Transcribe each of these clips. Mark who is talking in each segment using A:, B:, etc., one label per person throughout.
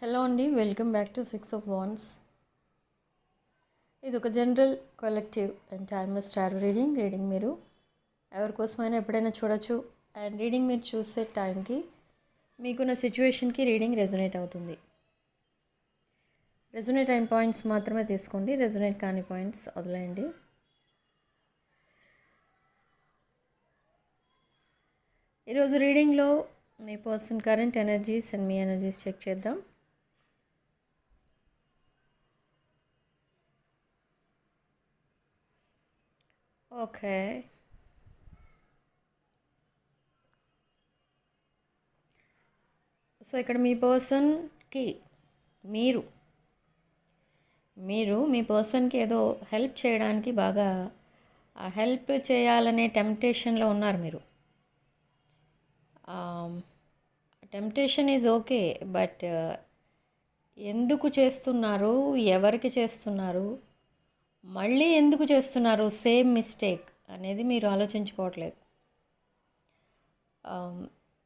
A: Hello అండి, welcome back to 6 of Wands. ఇది ఒక general collective and timeless tarot reading మీరు ఎవరికోసమైనా ఎప్పుడైనా చూడొచ్చు. అండ్ రీడింగ్ మీరు చూసే టైంకి మీకున్న సిచ్యువేషన్కి రీడింగ్ రెజొనేట్ అవుతుంది. రెజొనేట్ అయిన పాయింట్స్ మాత్రమే తీసుకోండి, రెజొనేట్ కాని పాయింట్స్ వదిలేయండి. ఈరోజు రీడింగ్లో మీ పర్సన్ కరెంట్ ఎనర్జీస్ అండ్ మీ ఎనర్జీస్ చెక్ చేద్దాం. ఓకే, సో ఇక్కడ మీ పర్సన్కి మీరు మీ పర్సన్కి ఏదో హెల్ప్ చేయడానికి బాగా హెల్ప్ చేయాలనే టెంప్టేషన్లో ఉన్నారు మీరు. టెంప్టేషన్ ఈజ్ ఓకే, బట్ ఎందుకు చేస్తున్నారు, ఎవరికి చేస్తున్నారు, మళ్ళీ ఎందుకు చేస్తున్నారు సేమ్ మిస్టేక్ అనేది మీరు ఆలోచించుకోవట్లేదు.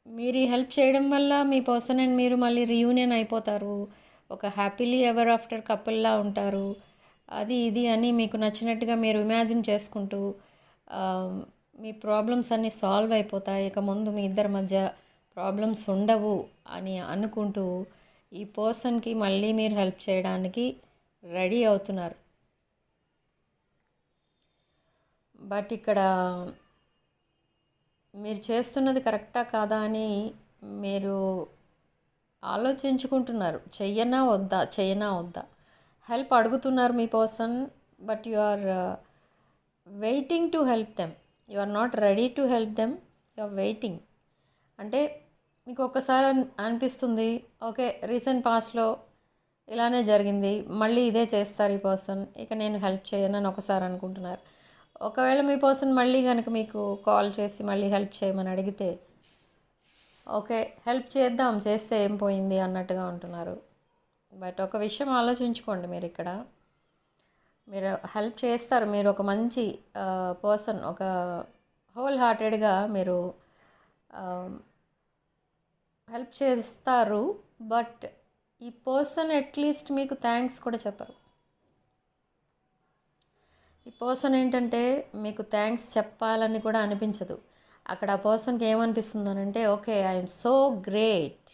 A: మీరు ఈ హెల్ప్ చేయడం వల్ల మీ పర్సన్ అండ్ మీరు మళ్ళీ రీయూనియన్ అయిపోతారు, ఒక హ్యాపీలీ ఎవర్ ఆఫ్టర్ కపుల్లా ఉంటారు, అది ఇది అని మీకు నచ్చినట్టుగా మీరు ఇమాజిన్ చేసుకుంటూ మీ ప్రాబ్లమ్స్ అన్నీ సాల్వ్ అయిపోతాయి, ఇక ముందు మీ ఇద్దరి మధ్య ప్రాబ్లమ్స్ ఉండవు అని అనుకుంటూ ఈ పర్సన్కి మళ్ళీ మీరు హెల్ప్ చేయడానికి రెడీ అవుతున్నారు. బట్ ఇక్కడ మీరు చేస్తున్నది కరెక్టా కాదా అని మీరు ఆలోచించుకుంటున్నారు. చెయ్యనా వద్దా హెల్ప్ అడుగుతున్నారు మీ person, but you are waiting to help them. You are not ready to help them, you are waiting. అంటే మీకు ఒక్కసారి అనిపిస్తుంది, ఓకే రీసెంట్ పాస్ట్లో ఇలానే జరిగింది, మళ్ళీ ఇదే చేస్తారు ఈ పర్సన్, ఇక నేను హెల్ప్ చేయనని ఒకసారి అనుకుంటున్నారు. ఒకవేళ మీ పర్సన్ మళ్ళీ కనుక మీకు కాల్ చేసి మళ్ళీ హెల్ప్ చేయమని అడిగితే ఓకే హెల్ప్ చేద్దాం, చేస్తే ఏం పోయింది అన్నట్టుగా ఉంటున్నారు. బట్ ఒక విషయం ఆలోచించుకోండి, మీరు హెల్ప్ చేస్తారు, మీరు ఒక మంచి పర్సన్, ఒక హోల్ హార్టెడ్గా మీరు హెల్ప్ చేస్తారు. బట్ ఈ పర్సన్ అట్లీస్ట్ మీకు థ్యాంక్స్ కూడా చెప్పరు. ఈ పర్సన్ ఏంటంటే మీకు థ్యాంక్స్ చెప్పాలని కూడా అనిపించదు. అక్కడ ఆ పర్సన్కి ఏమనిపిస్తుంది అంటే, ఓకే ఐఎమ్ సో గ్రేట్,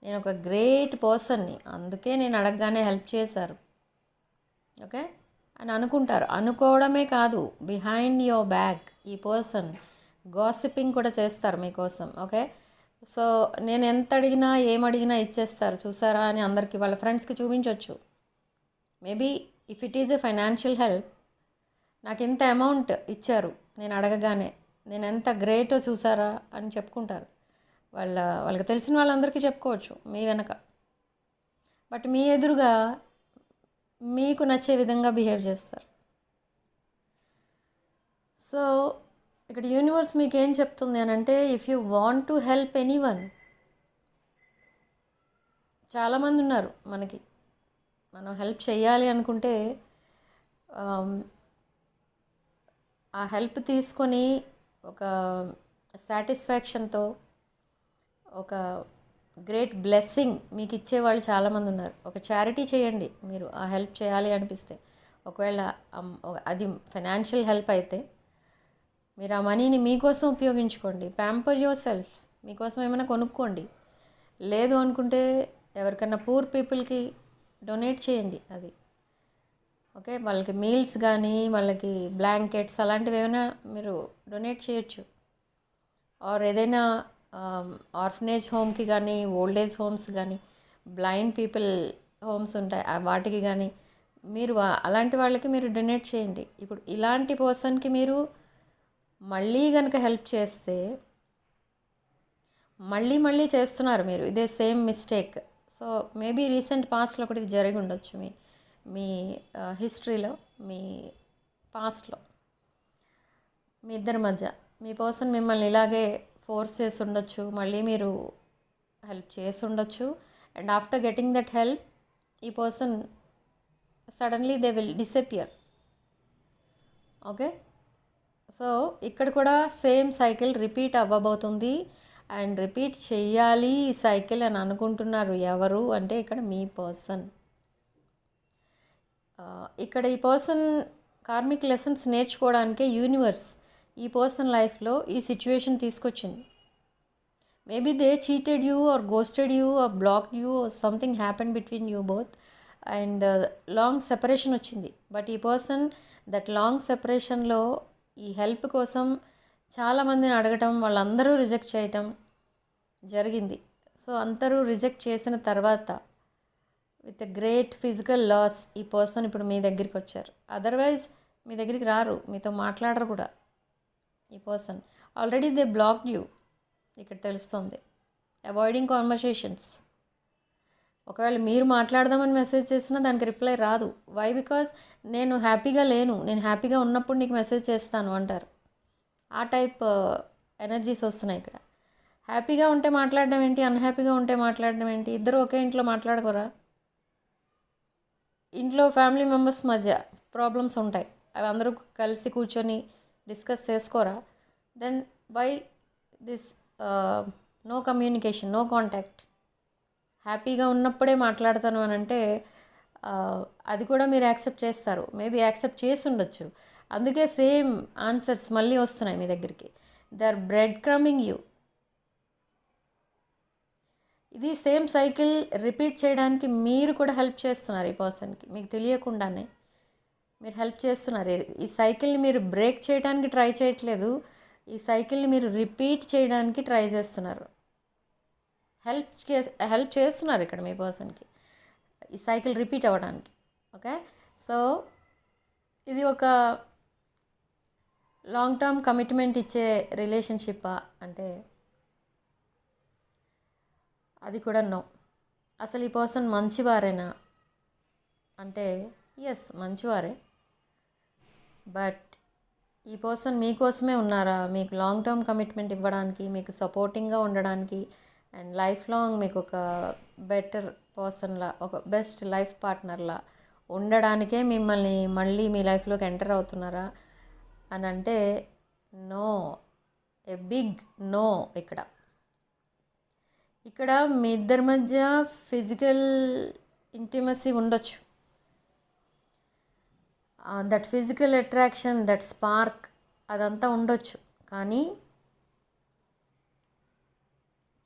A: నేను ఒక గ్రేట్ పర్సన్ని, అందుకే నేను అడగగానే హెల్ప్ చేశారు ఓకే అని అనుకుంటారు. అనుకోవడమే కాదు, బిహైండ్ యువర్ బ్యాక్ ఈ పర్సన్ గాసిపింగ్ కూడా చేస్తారు మీకోసం. ఓకే, సో నేను ఎంత అడిగినా ఏమడిగినా ఇచ్చేస్తారు చూసారా అని అందరికీ వాళ్ళ ఫ్రెండ్స్కి చూపించవచ్చు. Maybe if it is a financial help, నాకు ఇంత అమౌంట్ ఇచ్చారు నేను అడగగానే, నేను ఎంత గ్రేటో చూసారా అని చెప్పుకుంటారు. వాళ్ళకి తెలిసిన వాళ్ళందరికీ చెప్పుకోవచ్చు మీ వెనక. బట్ మీ ఎదురుగా మీకు నచ్చే విధంగా బిహేవ్ చేస్తారు. సో ఇక్కడ యూనివర్స్ మీకు ఏం చెప్తుంది అని అంటే, if you want to help anyone, చాలామంది ఉన్నారు మనకి, మనం హెల్ప్ చేయాలి అనుకుంటే ఆ హెల్ప్ తీసుకొని ఒక సాటిస్ఫాక్షన్తో ఒక గ్రేట్ బ్లెస్సింగ్ మీకు ఇచ్చేవాళ్ళు చాలామంది ఉన్నారు. ఒక చారిటీ చేయండి మీరు, ఆ హెల్ప్ చేయాలి అనిపిస్తే. ఒకవేళ అది ఫైనాన్షియల్ హెల్ప్ అయితే మీరు ఆ మనీని మీకోసం ఉపయోగించుకోండి. ప్యాంపర్ యువర్ సెల్ఫ్, మీకోసం ఏమైనా కొనుక్కోండి. లేదు అనుకుంటే ఎవరికైనా పూర్ పీపుల్కి డొనేట్ చేయండి. అది ఓకే, వాళ్ళకి మీల్స్ కానీ వాళ్ళకి బ్లాంకెట్స్ అలాంటివి ఏమైనా మీరు డొనేట్ చేయొచ్చు. ఆర్ ఏదైనా ఆర్ఫనేజ్ హోమ్కి కానీ, ఓల్డ్ ఏజ్ హోమ్స్ కానీ, బ్లైండ్ పీపుల్ హోమ్స్ ఉంటాయి వాటికి కానీ మీరు అలాంటి వాళ్ళకి మీరు డొనేట్ చేయండి. ఇప్పుడు ఇలాంటి పర్సన్కి మీరు మళ్ళీ కనుక హెల్ప్ చేస్తే మళ్ళీ చేస్తున్నారు మీరు ఇదే same mistake. So maybe recent పాస్ట్లో కూడా ఇది జరిగి ఉండొచ్చు, మీ హిస్టరీలో, మీ పాస్ట్లో మీ ఇద్దరి మధ్య మీ పర్సన్ మిమ్మల్ని ఇలాగే ఫోర్స్ చేసి ఉండొచ్చు, మళ్ళీ మీరు హెల్ప్ చేసి ఉండొచ్చు. And after getting that help ఈ person suddenly they will disappear. Okay, so ఇక్కడ కూడా సేమ్ సైకిల్ రిపీట్ అవ్వబోతుంది. అండ్ రిపీట్ చెయ్యాలి ఈ సైకిల్ అని అనుకుంటున్నారు. ఎవరు అంటే ఇక్కడ మీ పర్సన్. ఇక్కడ ఈ పర్సన్ కార్మిక్ లెసన్స్ నేర్చుకోవడానికే యూనివర్స్ ఈ పర్సన్ లైఫ్లో ఈ సిచ్యువేషన్ తీసుకొచ్చింది. Maybe they cheated you or ghosted you or blocked you or something happen between you both and long separation వచ్చింది. బట్ ఈ పర్సన్ దట్ లాంగ్ సెపరేషన్లో ఈ హెల్ప్ కోసం చాలామందిని అడగటం, వాళ్ళందరూ రిజెక్ట్ చేయటం జరిగింది. సో అందరూ రిజెక్ట్ చేసిన తర్వాత విత్ గ్రేట్ ఫిజికల్ లాస్ ఈ పర్సన్ ఇప్పుడు మీ దగ్గరికి వచ్చారు. అదర్వైజ్ మీ దగ్గరికి రారు, మీతో మాట్లాడరు కూడా. ఈ person already they blocked you ఇక్కడ తెలుస్తుంది. Avoiding conversations. ఒకవేళ మీరు మాట్లాడదామని మెసేజ్ చేసినా దానికి రిప్లై రాదు. వై? బికాజ్ నేను హ్యాపీగా లేను, నేను హ్యాపీగా ఉన్నప్పుడు నీకు మెసేజ్ చేస్తాను అంటారు. ఆ టైప్ ఎనర్జీస్ వస్తున్నాయి ఇక్కడ. హ్యాపీగా ఉంటే మాట్లాడడం ఏంటి, అన్హ్యాపీగా ఉంటే మాట్లాడడం ఏంటి? ఇద్దరు ఒకే ఇంట్లో మాట్లాడుకోరా? ఇంట్లో ఫ్యామిలీ మెంబర్స్ మధ్య ప్రాబ్లమ్స్ ఉంటాయి, అవి అందరూ కలిసి కూర్చొని డిస్కస్ చేసుకోరా? Then why this no communication, no contact? హ్యాపీగా ఉన్నప్పుడే మాట్లాడతాను అని అంటే అది కూడా మీరు యాక్సెప్ట్ చేస్తారు. మేబీ యాక్సెప్ట్ చేసి ఉండొచ్చు. అందుకే సేమ్ ఆన్సర్స్ మళ్ళీ వస్తున్నాయి మీ దగ్గరికి. They are bread crumbing you. ఇది సేమ్ సైకిల్ రిపీట్ చేయడానికి మీరు కూడా హెల్ప్ చేస్తున్నారు ఈ పర్సన్కి. మీకు తెలియకుండానే మీరు హెల్ప్ చేస్తున్నారు. ఈ సైకిల్ని మీరు బ్రేక్ చేయడానికి ట్రై చేయట్లేదు, ఈ సైకిల్ని మీరు రిపీట్ చేయడానికి ట్రై చేస్తున్నారు. హెల్ప్ చేస్తున్నారు ఇక్కడ మీ పర్సన్కి ఈ సైకిల్ రిపీట్ అవ్వడానికి. ఓకే, సో ఇది ఒక లాంగ్ టర్మ్ కమిట్మెంట్ ఇచ్చే రిలేషన్షిప్పా అంటే అది కూడా నో. అసలు ఈ పర్సన్ మంచివారేనా అంటే ఎస్, మంచివారే. బట్ ఈ పర్సన్ మీకోసమే ఉన్నారా? మీకు లాంగ్ టర్మ్ కమిట్మెంట్ ఇవ్వడానికి, మీకు సపోర్టింగ్గా ఉండడానికి అండ్ లైఫ్ లాంగ్ మీకు ఒక బెటర్ పర్సన్లా, ఒక బెస్ట్ లైఫ్ పార్ట్నర్లా ఉండడానికే మిమ్మల్ని మళ్ళీ మీ లైఫ్లోకి ఎంటర్ అవుతున్నారా అని అంటే నో, ఏ బిగ్ నో. ఇక్కడ మీ ఇద్దరి మధ్య ఫిజికల్ ఇంటిమసీ ఉండొచ్చు. That physical attraction, that spark అదంతా ఉండొచ్చు, కానీ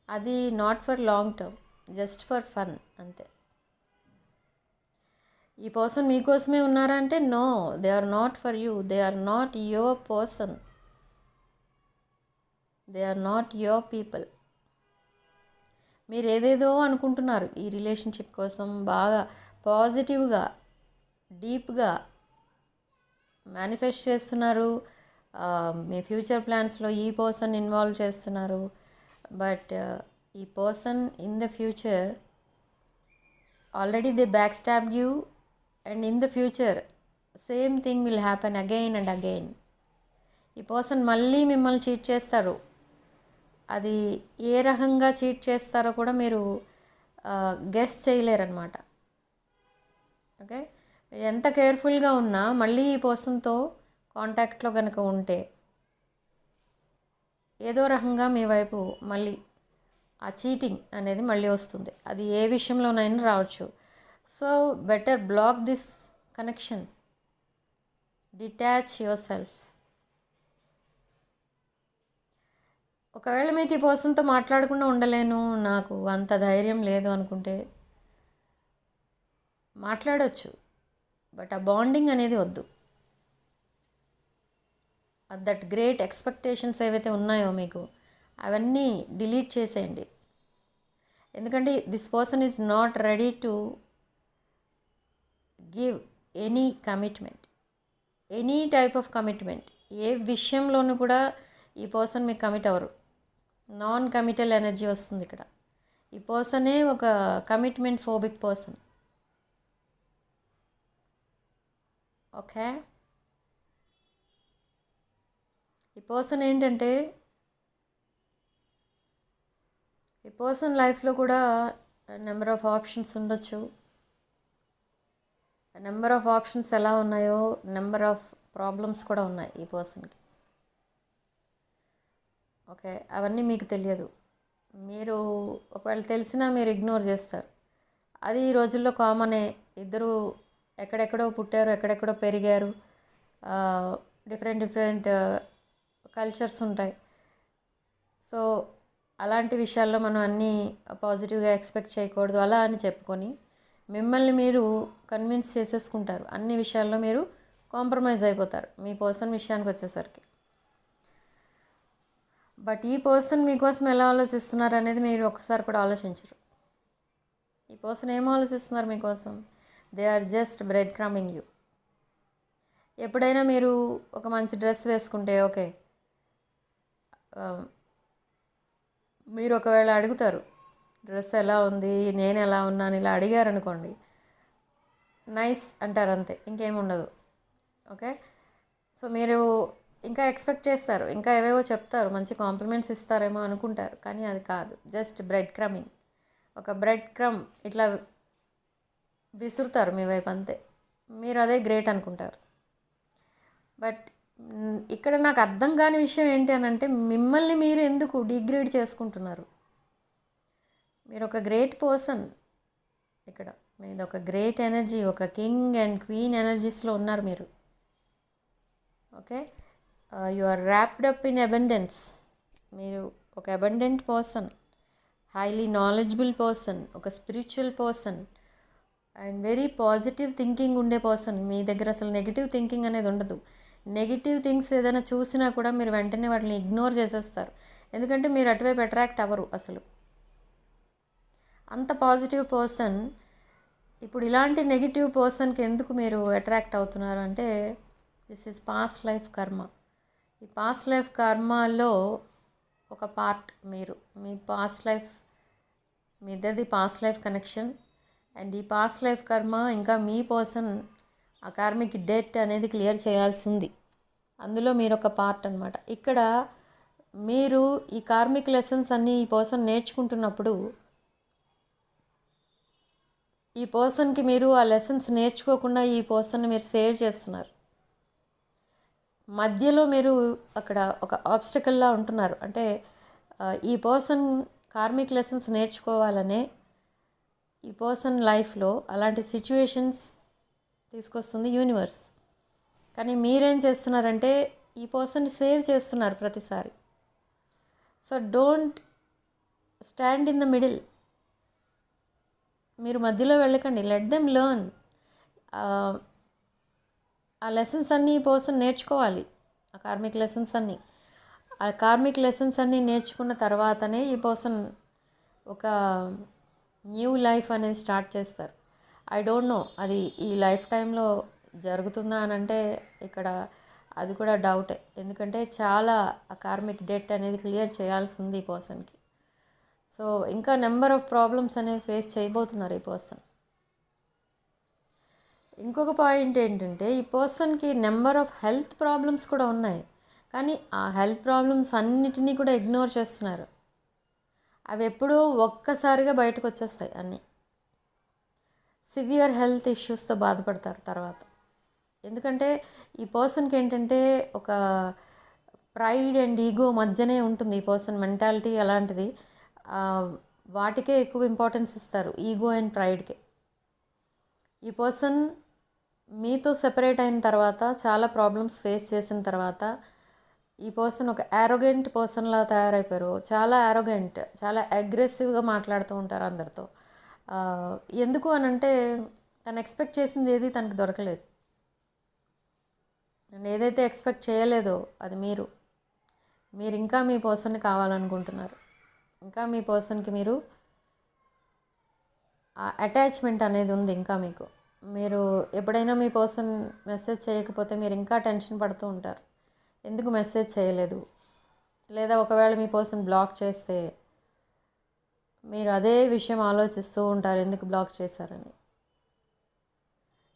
A: అది not for long term, just for fun అంతే. ఈ పర్సన్ మీకోసమే ఉన్నారా అంటే no, they are not for you, they are not your person, they are not your people. మీరు ఏదేదో అనుకుంటున్నారు ఈ రిలేషన్షిప్ కోసం, బాగా పాజిటివ్గా డీప్గా మేనిఫెస్ట్ చేస్తున్నారు. మీ ఫ్యూచర్ ప్లాన్స్లో ఈ పర్సన్ ఇన్వాల్వ్ చేస్తున్నారు. బట్ ఈ person in the future already they back stabbed you and in the future same thing will happen again and again. ఈ పర్సన్ మళ్ళీ మిమ్మల్ని చీట్ చేస్తారు. అది ఏ రకంగా చీట్ చేస్తారో కూడా మీరు గెస్ చేయలేరన్నమాట. ఓకే, మీరు ఎంత కేర్ఫుల్గా ఉన్నా మళ్ళీ ఈ పర్సన్తో కాంటాక్ట్లో కనుక ఉంటే ఏదో రకంగా మీ వైపు మళ్ళీ ఆ చీటింగ్ అనేది మళ్ళీ వస్తుంది. అది ఏ విషయంలోనైనా రావచ్చు. So better block this connection, detach yourself. ఒకవేళ మీకు ఈ పర్సన్తో మాట్లాడకుండా ఉండలేను, నాకు అంత ధైర్యం లేదు అనుకుంటే మాట్లాడవచ్చు. బట్ ఆ బాండింగ్ అనేది వద్దు. దట్ గ్రేట్ ఎక్స్పెక్టేషన్స్ ఏవైతే ఉన్నాయో మీకు అవన్నీ డిలీట్ చేసేయండి. ఎందుకంటే this person is not ready to give any commitment, any type of commitment. ఏ విషయంలోనూ కూడా ఈ పర్సన్ మీకు కమిట్ అవ్వరు. నాన్ కమిటల్ ఎనర్జీ వస్తుంది ఇక్కడ. ఈ పర్సనే ఒక కమిట్మెంట్ ఫోబిక్ పర్సన్. ఓకే, ఈ పర్సన్ ఏంటంటే ఈ పర్సన్ లైఫ్లో కూడా నెంబర్ ఆఫ్ ఆప్షన్స్ ఉండొచ్చు. నెంబర్ ఆఫ్ ఆప్షన్స్ ఎలా ఉన్నాయో నెంబర్ ఆఫ్ ప్రాబ్లమ్స్ కూడా ఉన్నాయి ఈ పర్సన్కి. ఓకే, అవన్నీ మీకు తెలియదు. మీరు ఒకవేళ తెలిసినా మీరు ఇగ్నోర్ చేస్తారు. అది ఈ రోజుల్లో కామనే. ఇద్దరు ఎక్కడెక్కడో పుట్టారు, ఎక్కడెక్కడో పెరిగారు, డిఫరెంట్ డిఫరెంట్ కల్చర్స్ ఉంటాయి. సో అలాంటి విషయాల్లో మనం అన్నీ పాజిటివ్గా ఎక్స్పెక్ట్ చేయకూడదు అలా అని చెప్పుకొని మిమ్మల్ని మీరు కన్విన్స్ చేసేసుకుంటారు. అన్ని విషయాల్లో మీరు కాంప్రమైజ్ అయిపోతారు మీ పర్సన్ విషయానికి వచ్చేసరికి. బట్ ఈ పర్సన్ మీకోసం ఎలా ఆలోచిస్తున్నారు అనేది మీరు ఒకసారి కూడా ఆలోచించరు. ఈ పర్సన్ ఏం ఆలోచిస్తున్నారు మీకోసం? They are just bread crumbing you. ఎప్పుడైనా మీరు ఒక మంచి డ్రెస్ వేసుకుంటే ఓకే, మీరు ఒకవేళ అడుగుతారు డ్రెస్ ఎలా ఉంది, నేను ఎలా ఉన్నాను, ఇలా అడిగారు అనుకోండి, నైస్ అంటారు అంతే, ఇంకేముండదు. ఓకే, సో మీరు ఇంకా ఎక్స్పెక్ట్ చేస్తారు, ఇంకా ఏవేవో చెప్తారు, మంచి కాంప్లిమెంట్స్ ఇస్తారేమో అనుకుంటారు, కానీ అది కాదు, జస్ట్ బ్రెడ్ క్రమింగ్. ఒక బ్రెడ్ క్రమ్ ఇట్లా విసురుతారు మీ వైపు అంతే, మీరు అదే గ్రేట్ అనుకుంటారు. బట్ ఇక్కడ నాకు అర్థం కాని విషయం ఏంటి అని అంటే, మిమ్మల్ని మీరు ఎందుకు డిగ్రేడ్ చేసుకుంటున్నారు? మీరు ఒక గ్రేట్ పర్సన్, ఇక్కడ మీది ఒక గ్రేట్ ఎనర్జీ, ఒక కింగ్ అండ్ క్వీన్ ఎనర్జీస్లో ఉన్నారు మీరు. Okay, you are wrapped up in abundance. మీరు ఒక abundant person, highly knowledgeable person, ఒక spiritual person and very positive thinking ఉండే పర్సన్. మీ దగ్గర అసలు నెగిటివ్ థింకింగ్ అనేది ఉండదు. నెగిటివ్ థింగ్స్ ఏదైనా చూసినా కూడా మీరు వెంటనే వాటిని ఇగ్నోర్ చేసేస్తారు, ఎందుకంటే మీరు అటువైపు అట్రాక్ట్ అవ్వరు అసలు. అంత పాజిటివ్ పర్సన్. ఇప్పుడు ఇలాంటి నెగిటివ్ పర్సన్కి ఎందుకు మీరు అట్రాక్ట్ అవుతున్నారు అంటే, దిస్ ఈజ్ పాస్ట్ లైఫ్ కర్మ. ఈ పాస్ట్ లైఫ్ కర్మలో ఒక పార్ట్ మీరు, మీ పాస్ట్ లైఫ్, మీ ఇద్దరిది పాస్ట్ లైఫ్ కనెక్షన్. అండ్ ఈ పాస్ట్ లైఫ్ కర్మ ఇంకా మీ పర్సన్ ఆ కార్మిక్ డెట్ అనేది క్లియర్ చేయాల్సింది, అందులో మీరు ఒక పార్ట్ అనమాట. ఇక్కడ మీరు ఈ కార్మిక్ లెసన్స్ అన్నీ ఈ పర్సన్ నేర్చుకుంటున్నప్పుడు, ఈ పర్సన్కి మీరు ఆ లెసన్స్ నేర్చుకోకుండా ఈ పర్సన్ని మీరు సేవ్ చేస్తున్నారు. మధ్యలో మీరు అక్కడ ఒక ఆబ్స్టకల్లా ఉంటున్నారు. అంటే ఈ పర్సన్ కార్మిక్ లెసన్స్ నేర్చుకోవాలనే ఈ పర్సన్ లైఫ్లో అలాంటి సిచ్యువేషన్స్ తీసుకొస్తుంది యూనివర్స్. కానీ మీరేం చేస్తున్నారంటే ఈ పర్సన్ని సేవ్ చేస్తున్నారు ప్రతిసారి. So don't stand in the middle. మీరు మధ్యలో వెళ్ళకండి, లెట్ దెమ్ లెర్న్. ఆ లెసన్స్ అన్నీ ఈ పర్సన్ నేర్చుకోవాలి, ఆ కార్మిక్ లెసన్స్ అన్నీ. ఆ కార్మిక్ లెసన్స్ అన్నీ నేర్చుకున్న తర్వాతనే ఈ పర్సన్ ఒక న్యూ లైఫ్ అనేది స్టార్ట్ చేస్తారు. ఐ డోంట్ నో అది ఈ లైఫ్ టైంలో జరుగుతుందా అని అంటే ఇక్కడ అది కూడా డౌటే, ఎందుకంటే చాలా ఆ కార్మిక్ డెట్ అనేది క్లియర్ చేయాల్సి ఉంది ఈ పర్సన్కి. సో ఇంకా నెంబర్ ఆఫ్ ప్రాబ్లమ్స్ అనేవి ఫేస్ చేయబోతున్నారు ఈ పర్సన్. ఇంకొక పాయింట్ ఏంటంటే, ఈ పర్సన్కి నెంబర్ ఆఫ్ హెల్త్ ప్రాబ్లమ్స్ కూడా ఉన్నాయి, కానీ ఆ హెల్త్ ప్రాబ్లమ్స్ అన్నిటినీ కూడా ఇగ్నోర్ చేస్తున్నారు. అవి ఎప్పుడూ ఒక్కసారిగా బయటకు వచ్చేస్తాయి అన్నీ. సివియర్ హెల్త్ ఇష్యూస్తో బాధపడతారు తర్వాత. ఎందుకంటే ఈ పర్సన్కి ఏంటంటే ఒక ప్రైడ్ అండ్ ఈగో మధ్యనే ఉంటుంది ఈ పర్సన్ మెంటాలిటీ అలాంటిది. వాటికే ఎక్కువ ఇంపార్టెన్స్ ఇస్తారు, ఈగో అండ్ ప్రైడ్కే. ఈ పర్సన్ మీతో సెపరేట్ అయిన తర్వాత, చాలా ప్రాబ్లమ్స్ ఫేస్ చేసిన తర్వాత, ఈ పర్సన్ ఒక యారోగెంట్ పర్సన్లా తయారైపోయారు. చాలా యారోగెంట్, చాలా అగ్రెసివ్గా మాట్లాడుతూ ఉంటారు అందరితో. ఎందుకు అని అంటే, తను ఎక్స్పెక్ట్ చేసింది ఏది తనకు దొరకలేదు. అండ్ ఏదైతే ఎక్స్పెక్ట్ చేయలేదో అది మీరు ఇంకా మీ పర్సన్ని కావాలనుకుంటున్నారు. ఇంకా మీ పర్సన్కి మీరు ఆ అటాచ్మెంట్ అనేది ఉంది ఇంకా మీకు. మీరు ఎప్పుడైనా మీ పర్సన్ మెసేజ్ చేయకపోతే మీరు ఇంకా టెన్షన్ పడుతూ ఉంటారు, ఎందుకు మెసేజ్ చేయలేదు. లేదా ఒకవేళ మీ పర్సన్ బ్లాక్ చేస్తే మీరు అదే విషయం ఆలోచిస్తూ ఉంటారు, ఎందుకు బ్లాక్ చేశారని.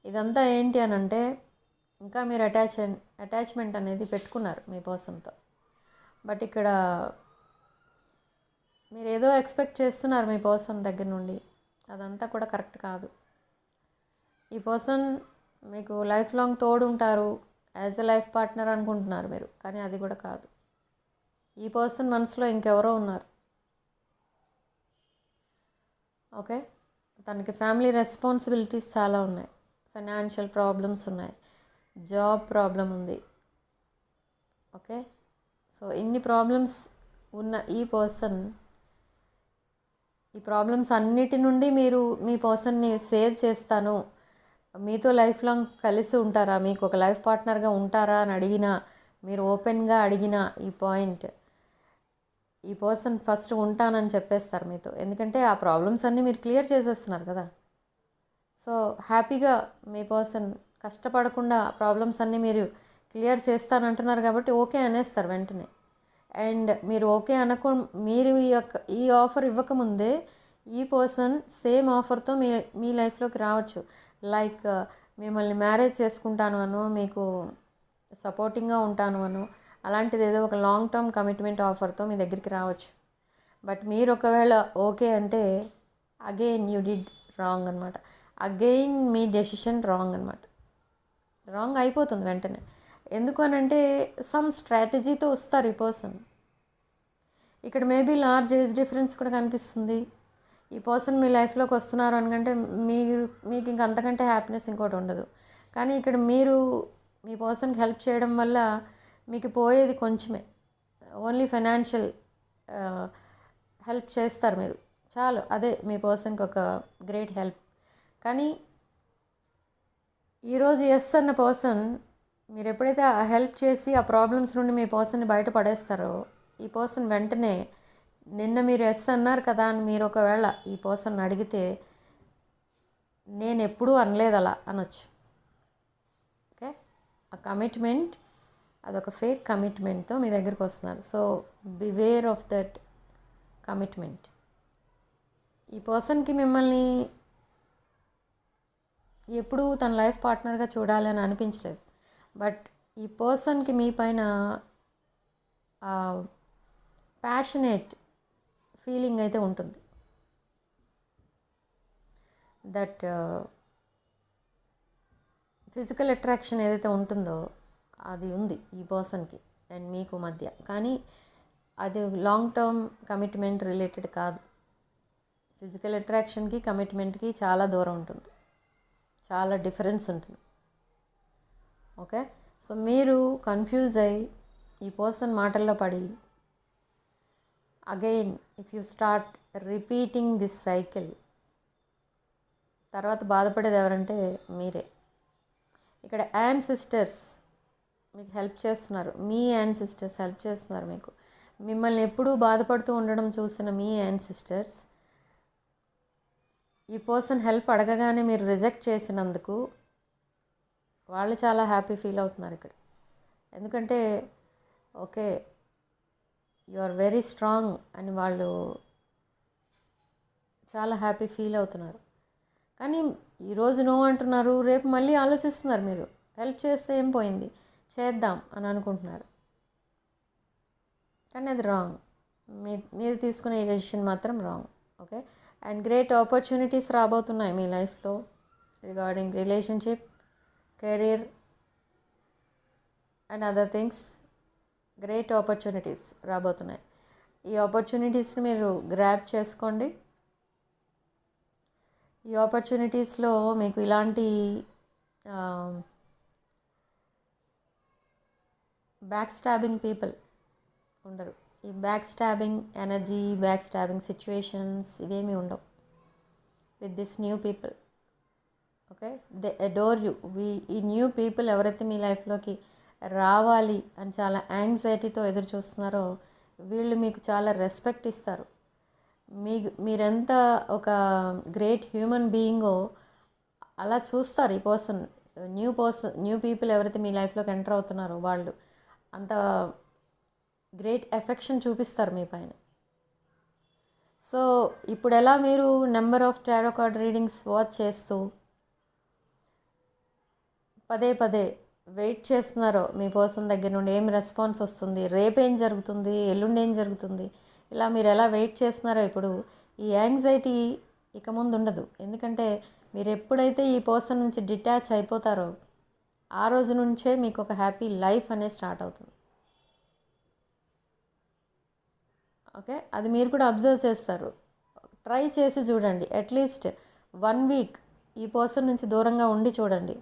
A: ఇదంతా ఏంటి అని అంటే, ఇంకా మీరు అటాచ్మెంట్ అనేది పెట్టుకున్నారు మీ పర్సన్తో. బట్ ఇక్కడ మీరు ఏదో ఎక్స్పెక్ట్ చేస్తున్నారు మీ పర్సన్ దగ్గర నుండి, అదంతా కూడా కరెక్ట్ కాదు. ఈ పర్సన్ మీకు లైఫ్ లాంగ్ తోడు ఉంటారు, యాజ్ ఎ లైఫ్ పార్ట్నర్ అనుకుంటున్నారు మీరు, కానీ అది కూడా కాదు. ఈ పర్సన్ మనసులో ఇంకెవరో ఉన్నారు. ఓకే, తనకి ఫ్యామిలీ రెస్పాన్సిబిలిటీస్ చాలా ఉన్నాయి, ఫైనాన్షియల్ ప్రాబ్లమ్స్ ఉన్నాయి, జాబ్ ప్రాబ్లం ఉంది. ఓకే, సో ఇన్ని ప్రాబ్లమ్స్ ఉన్న ఈ పర్సన్, ఈ ప్రాబ్లమ్స్ అన్నిటి నుండి మీరు మీ పర్సన్ని సేవ్ చేస్తాను, మీతో లైఫ్ లాంగ్ కలిసి ఉంటారా, మీకు ఒక లైఫ్ పార్ట్నర్గా ఉంటారా అని అడిగినా, మీరు ఓపెన్గా అడిగిన ఈ పాయింట్, ఈ పర్సన్ ఫస్ట్ ఉంటానని చెప్పేస్తారు మీతో. ఎందుకంటే ఆ ప్రాబ్లమ్స్ అన్నీ మీరు క్లియర్ చేసేస్తున్నారు కదా. సో హ్యాపీగా మీ పర్సన్ కష్టపడకుండా ప్రాబ్లమ్స్ అన్నీ మీరు క్లియర్ చేస్తానంటున్నారు కాబట్టి ఓకే అనేస్తారు వెంటనే. అండ్ మీరు ఓకే మీరు ఈ ఆఫర్ ఇవ్వకముందే ఈ పర్సన్ సేమ్ ఆఫర్తో మీ లైఫ్లోకి రావచ్చు. లైక్ మిమ్మల్ని మ్యారేజ్ చేసుకుంటాను అనో, మీకు సపోర్టింగ్గా ఉంటాను అనో, అలాంటిది ఏదో ఒక లాంగ్ టర్మ్ కమిట్మెంట్ ఆఫర్తో మీ దగ్గరికి రావచ్చు. బట్ మీరు ఒకవేళ ఓకే అంటే అగైన్ యూ డిడ్ రాంగ్ అనమాట. అగైన్ మీ డెసిషన్ రాంగ్ అనమాట. రాంగ్ అయిపోతుంది వెంటనే. ఎందుకు అనంటే సమ్ స్ట్రాటజీతో వస్తారు ఈ పర్సన్. ఇక్కడ మేబీ లార్జ్ ఏజ్ డిఫరెన్స్ కూడా కనిపిస్తుంది. ఈ పర్సన్ మీ లైఫ్లోకి వస్తున్నారు అనుకంటే మీకు ఇంక అంతకంటే హ్యాపీనెస్ ఇంకోటి ఉండదు. కానీ ఇక్కడ మీరు మీ పర్సన్కి హెల్ప్ చేయడం వల్ల మీకు పోయేది కొంచెమే, ఓన్లీ ఫైనాన్షియల్ హెల్ప్ చేస్తారు మీరు, చాలు, అదే మీ పర్సన్కి ఒక గ్రేట్ హెల్ప్. కానీ ఈరోజు ఎస్ అన్న పర్సన్, మీరు ఎప్పుడైతే ఆ హెల్ప్ చేసి ఆ ప్రాబ్లమ్స్ నుండి మీ పర్సన్ని బయటపడేస్తారో, ఈ పర్సన్ వెంటనే నిన్న మీరు ఎస్ అన్నారు కదా అని మీరు ఒకవేళ ఈ పర్సన్ అడిగితే, నేను ఎప్పుడూ అనలేదు అలా అనొచ్చు. ఓకే, ఆ కమిట్మెంట్ అదొక ఫేక్ కమిట్మెంట్తో మీ దగ్గరికి వస్తున్నారు. So beware of that commitment. ఈ పర్సన్కి మిమ్మల్ని ఎప్పుడూ తన లైఫ్ పార్ట్నర్గా చూడాలని అనిపించలేదు. బట్ ఈ పర్సన్కి మీ పైన ప్యాషనేట్ ఫీలింగ్ అయితే ఉంటుంది. దట్ ఫిజికల్ అట్రాక్షన్ ఏదైతే ఉంటుందో అది ఉంది ఈ పర్సన్కి అండ్ మీకు మధ్య. కానీ అది లాంగ్ టర్మ్ కమిట్మెంట్ రిలేటెడ్ కాదు. ఫిజికల్ అట్రాక్షన్కి కమిట్మెంట్కి చాలా దూరం ఉంటుంది, చాలా డిఫరెన్స్ ఉంటుంది. ఓకే, సో మీరు కన్ఫ్యూజ్ అయ్యి ఈ పర్సన్ మాటల్లో పడి again if you start repeating this cycle, తర్వాత బాధపడేది ఎవరంటే మీరే. ఇక్కడ యాన్సిస్టర్స్ మీకు హెల్ప్ చేస్తున్నారు, మీ యాన్సిస్టర్స్ హెల్ప్ చేస్తున్నారు మీకు. మిమ్మల్ని ఎప్పుడూ బాధపడుతూ ఉండడం చూసిన మీ యాన్సిస్టర్స్ ఈ పర్సన్ హెల్ప్ అడగగానే మీరు రిజెక్ట్ చేసినందుకు వాళ్ళు చాలా హ్యాపీ ఫీల్ అవుతున్నారు ఇక్కడ. ఎందుకంటే okay you are very strong అని వాళ్ళు చాలా హ్యాపీ ఫీల్ అవుతున్నారు. కానీ ఈరోజు నో అంటున్నారు, రేపు మళ్ళీ ఆలోచిస్తున్నారు. మీరు హెల్ప్ చేస్తే ఏం పోయింది, చేద్దాం అని అనుకుంటున్నారు. కానీ అది రాంగ్. మీరు తీసుకునే ఈ డెసిషన్ మాత్రం wrong. Okay, and great opportunities రాబోతున్నాయి మీ లైఫ్లో regarding relationship, career and other things. Great opportunities రాబోతున్నాయి. ఈ ఆపర్చునిటీస్ని మీరు గ్రాబ్ చేసుకోండి. ఈ ఆపర్చునిటీస్లో మీకు ఇలాంటి బ్యాక్ స్టాబింగ్ పీపుల్ ఉండరు. ఈ back stabbing energy, back stabbing situations ఇవేమీ ఉండవు with this new people. Okay, they adore you. ఈ న్యూ పీపుల్ ఎవరైతే మీ లైఫ్లోకి రావాలి అని చాలా యాంగ్జైటీతో ఎదురు చూస్తున్నారో వీళ్ళు మీకు చాలా రెస్పెక్ట్ ఇస్తారు. మీరెంత ఒక గ్రేట్ హ్యూమన్ బీయింగో అలా చూస్తారు ఈ పర్సన్. న్యూ పీపుల్ ఎవరైతే మీ లైఫ్లోకి ఎంటర్ అవుతున్నారో వాళ్ళు అంత గ్రేట్ ఎఫెక్షన్ చూపిస్తారు మీ పైన. సో ఇప్పుడు ఎలా మీరు number of tarot card readings watch చేస్తూ పదే పదే వెయిట్ చేస్తున్నారో మీ పర్సన్ దగ్గర నుండి ఏం రెస్పాన్స్ వస్తుంది, రేపేం జరుగుతుంది, ఎల్లుండి ఏం జరుగుతుంది, ఇలా మీరు ఎలా వెయిట్ చేస్తున్నారో ఇప్పుడు ఈ యాంగ్జైటీ ఇక ముందు ఉండదు. ఎందుకంటే మీరు ఎప్పుడైతే ఈ పర్సన్ నుంచి డిటాచ్ అయిపోతారో ఆ రోజు నుంచే మీకు ఒక హ్యాపీ లైఫ్ అనేది స్టార్ట్ అవుతుంది. ఓకే, అది మీరు కూడా అబ్జర్వ్ చేస్తారు. ట్రై చేసి చూడండి. అట్లీస్ట్ 1 వీక్ ఈ పర్సన్ నుంచి దూరంగా ఉండి చూడండి.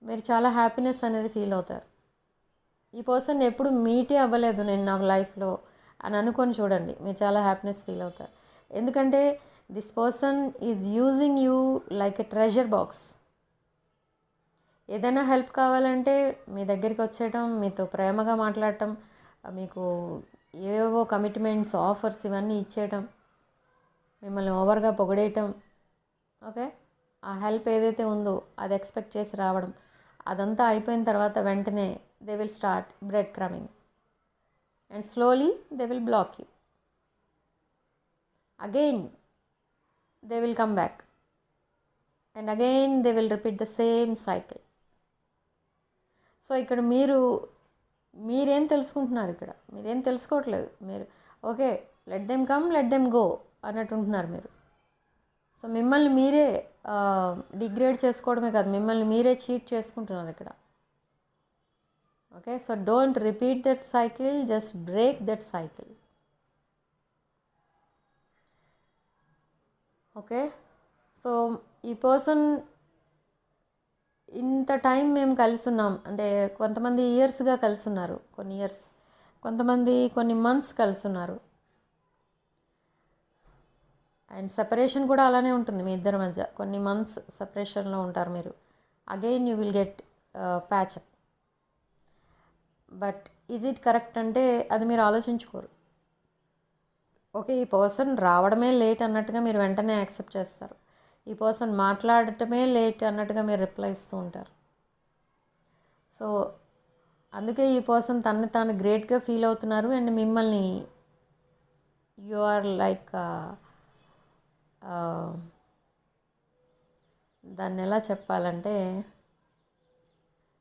A: మీరు చాలా హ్యాపీనెస్ అనేది ఫీల్ అవుతారు. ఈ పర్సన్ ఎప్పుడు మీటే అవ్వలేదు నేను నా లైఫ్లో అని అనుకొని చూడండి, మీరు చాలా హ్యాపీనెస్ ఫీల్ అవుతారు. ఎందుకంటే this person is using you like a treasure box. ఏదైనా హెల్ప్ కావాలంటే మీ దగ్గరికి వచ్చేయటం, మీతో ప్రేమగా మాట్లాడటం, మీకు ఏవేవో కమిట్మెంట్స్, ఆఫర్స్ ఇవన్నీ ఇచ్చేయటం, మిమ్మల్ని ఓవర్గా పొగిడేయటం. ఓకే, ఆ హెల్ప్ ఏదైతే ఉందో అది ఎక్స్పెక్ట్ చేసి రావడం, అదంతా అయిపోయిన తర్వాత వెంటనే they will start bread crumbing and slowly they will block you. Again they will come back and again they will repeat the same cycle. So ఇక్కడ మీరేం తెలుసుకుంటున్నారు? ఇక్కడ మీరేం తెలుసుకోవట్లేదు. మీరు okay let them come let them go అన్నట్టు ఉంటున్నారు మీరు. సో మిమ్మల్ని మీరే డిగ్రేడ్ చేసుకోవడమే కాదు, మిమ్మల్ని మీరే చీట్ చేసుకుంటున్నారు ఇక్కడ. Okay, so don't repeat that cycle, just break that cycle. Okay, so ఈ పర్సన్ ఇంత టైం మేము కలిసి ఉన్నాం అంటే కొంతమంది ఇయర్స్గా కలిసి ఉన్నారు, కొన్ని ఇయర్స్, కొంతమంది కొన్ని మంత్స్ కలిసి ఉన్నారు. అండ్ సెపరేషన్ కూడా అలానే ఉంటుంది మీ ఇద్దరి మధ్య. కొన్ని మంత్స్ సెపరేషన్లో ఉంటారు మీరు. Again you will get patch up. But is it correct అంటే అది మీరు ఆలోచించుకోరు. ఓకే, ఈ పర్సన్ రావడమే లేట్ అన్నట్టుగా మీరు వెంటనే యాక్సెప్ట్ చేస్తారు. ఈ పర్సన్ మాట్లాడటమే లేట్ అన్నట్టుగా మీరు రిప్లై ఇస్తూ ఉంటారు. సో అందుకే ఈ పర్సన్ తనని తాను గ్రేట్గా ఫీల్ అవుతున్నారు. అండ్ మిమ్మల్ని యు ఆర్ లైక్ దాన్ని ఎలా చెప్పాలంటే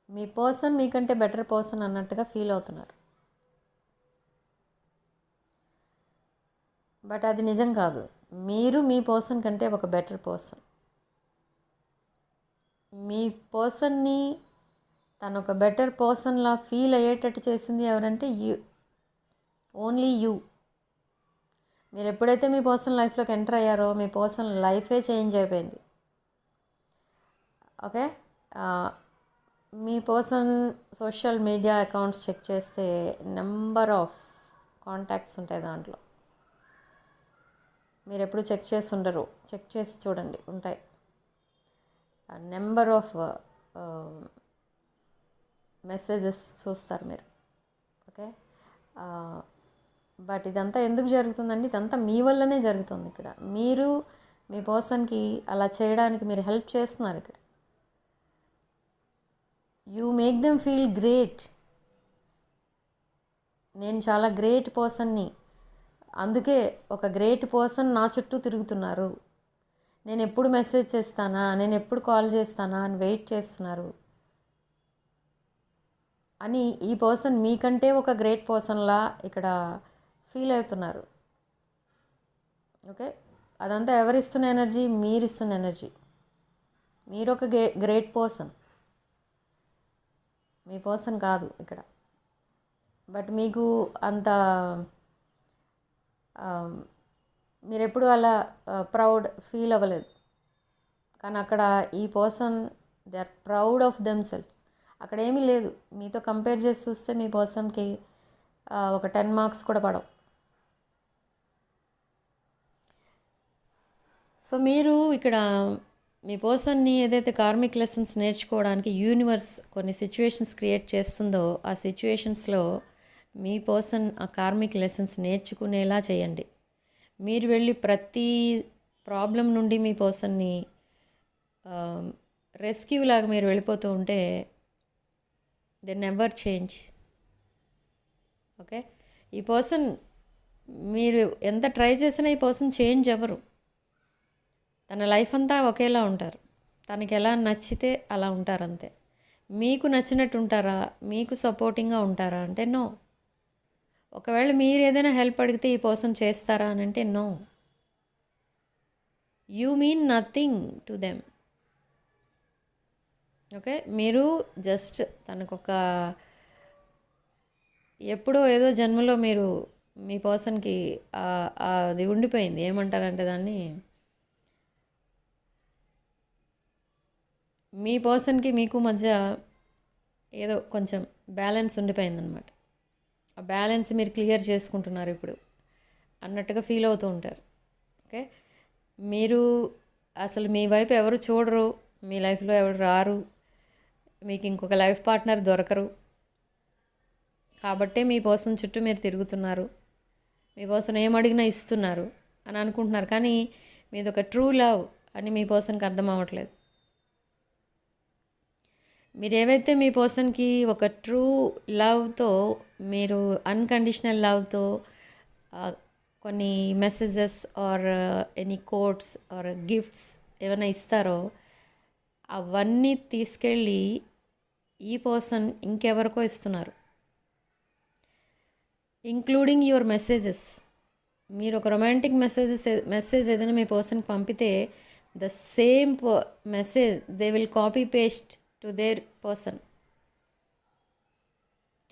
A: మీ పర్సన్ మీకంటే బెటర్ పర్సన్ అన్నట్టుగా ఫీల్ అవుతున్నారు. బట్ అది నిజం కాదు. మీరు మీ పర్సన్ కంటే ఒక బెటర్ పర్సన్. మీ పర్సన్ని తను ఒక బెటర్ పర్సన్లా ఫీల్ అయ్యేటట్టు చేసింది ఎవరంటే యూ, ఓన్లీ యూ. మీరు ఎప్పుడైతే మీ పర్సన్ లైఫ్లోకి ఎంటర్ అయ్యారో మీ పర్సన్ లైఫే చేంజ్ అయిపోయింది. ఓకే, మీ person social media accounts check చేస్తే నెంబర్ ఆఫ్ కాంటాక్ట్స్ ఉంటాయి దాంట్లో. మీరు ఎప్పుడు చెక్ చేసి ఉండరు, చెక్ చేసి చూడండి, ఉంటాయి. నెంబర్ ఆఫ్ మెసేజెస్ చూస్తారు మీరు. ఓకే, బట్ ఇదంతా ఎందుకు జరుగుతుందండి? ఇదంతా మీ వల్లనే జరుగుతుంది. ఇక్కడ మీరు మీ పర్సన్కి అలా చేయడానికి మీరు హెల్ప్ చేస్తున్నారు. ఇక్కడ you make them feel great. నేను చాలా గ్రేట్ పర్సన్ని, అందుకే ఒక గ్రేట్ పర్సన్ నా చుట్టూ తిరుగుతున్నారు, నేను ఎప్పుడు మెసేజ్ చేస్తానా, నేను ఎప్పుడు కాల్ చేస్తానా అని వెయిట్ చేస్తున్నారు అని ఈ పర్సన్ మీకంటే ఒక గ్రేట్ పర్సన్లా ఇక్కడ ఫీల్ అవుతున్నారు. ఓకే, అదంతా ఎవరిస్తున్న ఎనర్జీ? మీరిస్తున్న ఎనర్జీ. మీరు ఒక గ్రేట్ పర్సన్, మీ పర్సన్ కాదు ఇక్కడ. బట్ మీకు అంత మీరు ఎప్పుడు అలా ప్రౌడ్ ఫీల్ అవ్వలేదు. కానీ అక్కడ ఈ person they are proud of themselves. అక్కడ ఏమీ లేదు. మీతో కంపేర్ చేసి చూస్తే మీ పర్సన్కి ఒక 10 మార్క్స్ కూడా పడవు. సో మీరు ఇక్కడ మీ పర్సన్ని ఏదైతే కార్మిక్ లెసన్స్ నేర్చుకోవడానికి యూనివర్స్ కొన్ని సిచ్యువేషన్స్ క్రియేట్ చేస్తుందో ఆ సిచ్యువేషన్స్లో మీ పర్సన్ ఆ కార్మిక్ లెసన్స్ నేర్చుకునేలా చేయండి. మీరు వెళ్ళి ప్రతి ప్రాబ్లం నుండి మీ పర్సన్ని రెస్క్యూ లాగా మీరు వెళ్ళిపోతూ ఉంటే దే నెవర్ చేంజ్. ఓకే, ఈ పర్సన్ మీరు ఎంత ట్రై చేసినా ఈ పర్సన్ చేంజ్ అవ్వరు. తన లైఫ్ అంతా ఒకేలా ఉంటారు. తనకి ఎలా నచ్చితే అలా ఉంటారు అంతే. మీకు నచ్చినట్టు ఉంటారా, మీకు సపోర్టింగ్గా ఉంటారా అంటే నో. ఒకవేళ మీరు ఏదైనా హెల్ప్ అడిగితే ఈ పర్సన్ చేస్తారా అని అంటే no. You mean nothing to them. Okay, మీరు జస్ట్ తనకొక ఎప్పుడో ఏదో జన్మలో మీరు మీ పర్సన్కి అది ఉండిపోయింది. ఏమంటారంటే దాన్ని, మీ పర్సన్కి మీకు మధ్య ఏదో కొంచెం బ్యాలెన్స్ ఉండిపోయిందనమాట. ఆ బ్యాలెన్స్ మీరు క్లియర్ చేసుకుంటున్నారు ఇప్పుడు అన్నట్టుగా ఫీల్ అవుతూ ఉంటారు. ఓకే, మీరు అసలు మీ వైపు ఎవరు చూడరు, మీ లైఫ్లో ఎవరు రారు, మీకు ఇంకొక లైఫ్ పార్ట్నర్ దొరకరు. కాబట్టే మీ పర్సన్ చుట్టూ మీరు తిరుగుతున్నారు, మీ పర్సన్ ఏమడిగినా ఇస్తున్నారు అని అనుకుంటున్నారు. కానీ మీది ఒక ట్రూ లవ్ అని మీ పర్సన్కి అర్థం అవ్వట్లేదు. మీరు ఏవైతే మీ పర్సన్కి ఒక ట్రూ లవ్తో, మీరు అన్కండిషనల్ లవ్తో కొన్ని messages or any quotes or gifts ఏమైనా ఇస్తారో అవన్నీ తీసుకెళ్ళి ఈ పర్సన్ ఇంకెవరికో ఇస్తున్నారు, ఇంక్లూడింగ్ యువర్ మెసేజెస్. మీరు ఒక రొమాంటిక్ మెసేజ్ ఏదైనా మీ పర్సన్కి పంపితే the same message they will copy paste to their person,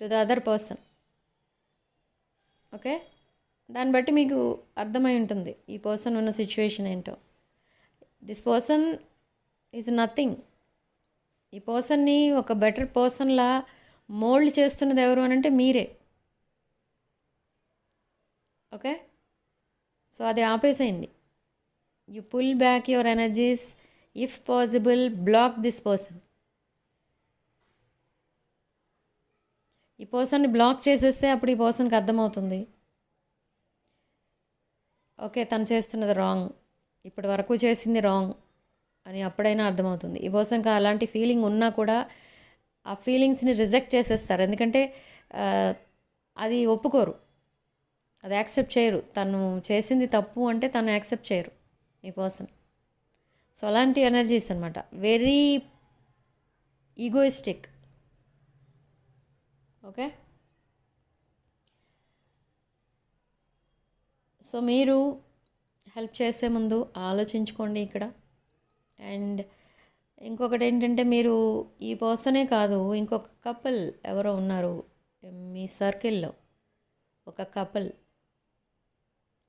A: to the other person. Okay, దాన్ని బట్టి మీకు అర్థమై ఉంటుంది ఈ పర్సన్ ఉన్న సిచ్యువేషన్ ఏంటో. This person is nothing. ఈ పర్సన్ని ఒక బెటర్ పర్సన్లా మోల్డ్ చేస్తున్నది ఎవరు అని అంటే మీరే. ఓకే, సో అది ఆపేసేయండి. You pull back your energies, if possible block this person. ఈ పర్సన్ని బ్లాక్ చేసేస్తే అప్పుడు ఈ పర్సన్కి అర్థమవుతుంది, ఓకే తను చేస్తున్నది రాంగ్, ఇప్పటి వరకు చేసింది రాంగ్ అని అప్పుడైనా అర్థమవుతుంది. ఈ పర్సన్కి అలాంటి ఫీలింగ్ ఉన్నా కూడా ఆ ఫీలింగ్స్ని రిజెక్ట్ చేసేస్తారు. ఎందుకంటే అది ఒప్పుకోరు, అది యాక్సెప్ట్ చేయరు. తను చేసింది తప్పు అంటే తను యాక్సెప్ట్ చేయరు ఈ పర్సన్. సో అలాంటి ఎనర్జీస్ అనమాట, వెరీ ఈగోయిస్టిక్. ఓకే, సో మీరు హెల్ప్ చేసే ముందు ఆలోచించుకోండి ఇక్కడ. అండ్ ఇంకొకటి ఏంటంటే, మీరు ఈ పర్సనే కాదు, ఇంకొక కపుల్ ఎవరో ఉన్నారు మీ సర్కిల్లో, ఒక కపుల్.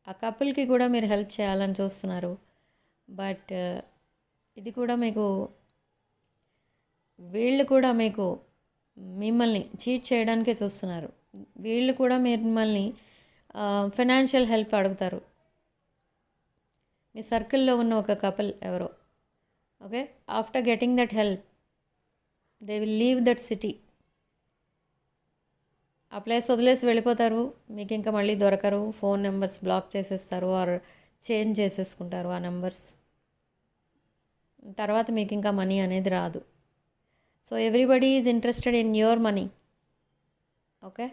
A: ఆ కపుల్కి కూడా మీరు హెల్ప్ చేయాలని చూస్తున్నారు. బట్ ఇది కూడా మీకు, వీళ్ళు కూడా మీకు మిమ్మల్ని చీట్ చేయడానికే చూస్తున్నారు. వీళ్ళు కూడా మిమ్మల్ని ఫైనాన్షియల్ హెల్ప్ అడుగుతారు. మీ సర్కిల్లో ఉన్న ఒక కపుల్ ఎవరో. Okay, after getting that help they will leave that city. ఆ ప్లేస్ వదిలేసి వెళ్ళిపోతారు, మీకు ఇంకా మళ్ళీ దొరకరు. ఫోన్ నెంబర్స్ బ్లాక్ చేసేస్తారు ఆర్ చేంజ్ చేసేసుకుంటారు ఆ నెంబర్స్. తర్వాత మీకు ఇంకా మనీ అనేది రాదు. So everybody is interested in your money. Okay,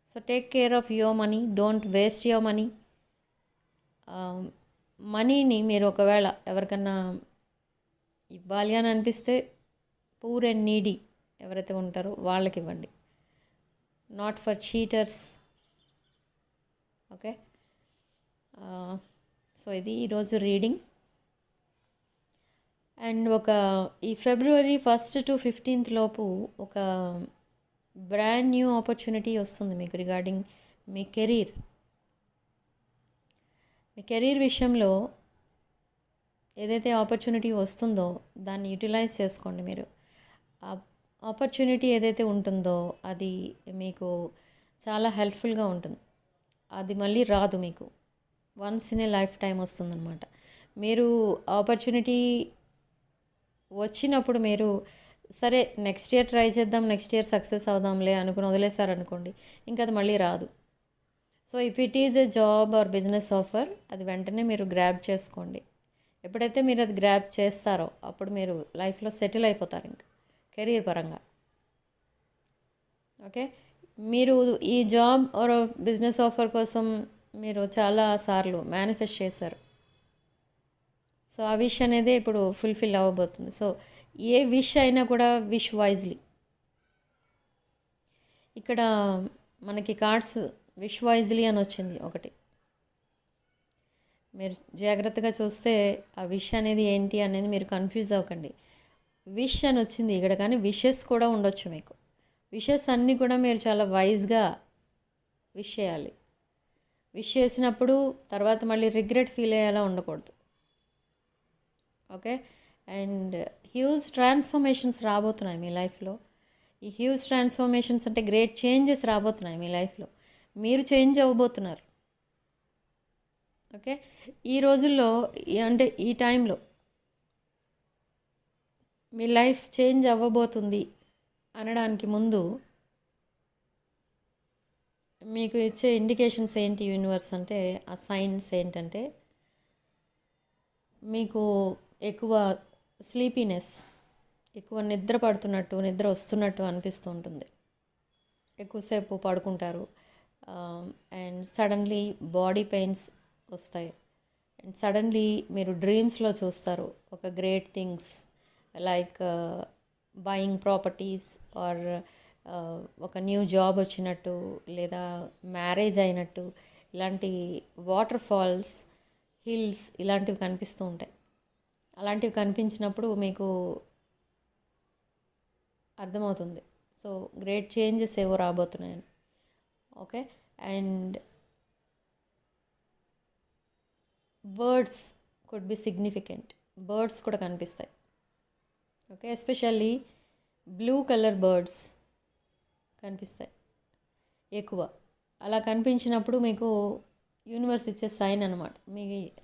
A: so take care of your money, don't waste your money. మనీని మీరు ఒకవేళ ఎవరికన్నా ఇవ్వాలి అని అనిపిస్తే పూర్ అండ్ నీడీ ఎవరైతే ఉంటారో వాళ్ళకి ఇవ్వండి, not for cheaters. Okay, so ఇది ఈరోజు రీడింగ్. అండ్ ఈ February 1st to 15th లోపు ఒక బ్రాండ్ న్యూ ఆపర్చునిటీ వస్తుంది మీకు రిగార్డింగ్ మీ కెరీర్. మీ కెరీర్ విషయంలో ఏదైతే ఆపర్చునిటీ వస్తుందో దాన్ని యూటిలైజ్ చేసుకోండి. మీరు ఆ ఆపర్చునిటీ ఏదైతే ఉంటుందో అది మీకు చాలా హెల్ప్ఫుల్గా ఉంటుంది. అది మళ్ళీ రాదు, మీకు once in a life time వస్తుందన్నమాట. మీరు ఆపర్చునిటీ వచ్చినప్పుడు మీరు సరే నెక్స్ట్ ఇయర్ ట్రై చేద్దాం, నెక్స్ట్ ఇయర్ సక్సెస్ అవుదాంలే అనుకుని వదిలేశారనుకోండి, ఇంకా అది మళ్ళీ రాదు. So if it is a job or business offer, అది వెంటనే మీరు గ్రాబ్ చేసుకోండి. ఎప్పుడైతే మీరు అది గ్రాబ్ చేస్తారో అప్పుడు మీరు లైఫ్లో సెటిల్ అయిపోతారు ఇంకా కెరీర్ పరంగా. ఓకే, మీరు ఈ జాబ్ ఆర్ బిజినెస్ ఆఫర్ కోసం మీరు చాలాసార్లు మేనిఫెస్ట్ చేశారు. సో ఆ విష్ అనేది ఇప్పుడు ఫుల్ఫిల్ అవ్వబోతుంది. సో ఏ విష్ అయినా కూడా విష్ వైజ్లీ. ఇక్కడ మనకి కార్డ్స్ విష్ వైజ్లీ అని వచ్చింది ఒకటి. మీరు జాగ్రత్తగా చూస్తే ఆ విష్ అనేది ఏంటి అనేది మీరు కన్ఫ్యూజ్ అవ్వకండి. విష్ అని వచ్చింది ఇక్కడ, కానీ విషెస్ కూడా ఉండొచ్చు మీకు. విషెస్ అన్నీ కూడా మీరు చాలా వైజ్గా విష్ చేయాలి. విష్ చేసినప్పుడు తర్వాత మళ్ళీ రిగ్రెట్ ఫీల్ అయ్యేలా ఉండకూడదు. ఓకే, అండ్ హ్యూజ్ ట్రాన్స్ఫర్మేషన్స్ రాబోతున్నాయి మీ లైఫ్లో. ఈ హ్యూజ్ ట్రాన్స్ఫర్మేషన్స్ అంటే గ్రేట్ చేంజెస్ రాబోతున్నాయి మీ లైఫ్లో. మీరు చేంజ్ అవ్వబోతున్నారు. ఓకే, ఈ రోజుల్లో అంటే ఈ టైంలో మీ లైఫ్ చేంజ్ అవ్వబోతుంది అనడానికి ముందు మీకు ఇచ్చే ఇండికేషన్స్ ఏంటి యూనివర్స్ అంటే, ఆ సైన్స్ ఏంటంటే, మీకు ఎక్కువ స్లీపీనెస్, ఎక్కువ నిద్ర పడుతున్నట్టు, నిద్ర వస్తున్నట్టు అనిపిస్తూ ఉంటుంది. ఎక్కువసేపు పడుకుంటారు అండ్ సడన్లీ బాడీ పెయిన్స్ వస్తాయి. అండ్ సడన్లీ మీరు డ్రీమ్స్లో చూస్తారు ఒక great things like buying properties or ఒక న్యూ జాబ్ వచ్చినట్టు, లేదా మ్యారేజ్ అయినట్టు, ఇలాంటి వాటర్ ఫాల్స్, హిల్స్ ఇలాంటివి కనిపిస్తూ ఉంటాయి. అలాంటివి కనిపించినప్పుడు మీకు అర్థమవుతుంది సో గ్రేట్ చేంజెస్ ఏవో రాబోతున్నాయని. Okay, and birds could be significant. Birds కూడా కనిపిస్తాయి. Okay, especially blue colour birds కనిపిస్తాయి ఎక్కువ. అలా కనిపించినప్పుడు మీకు యూనివర్స్ ఇచ్చే సైన్ అనమాట, మీ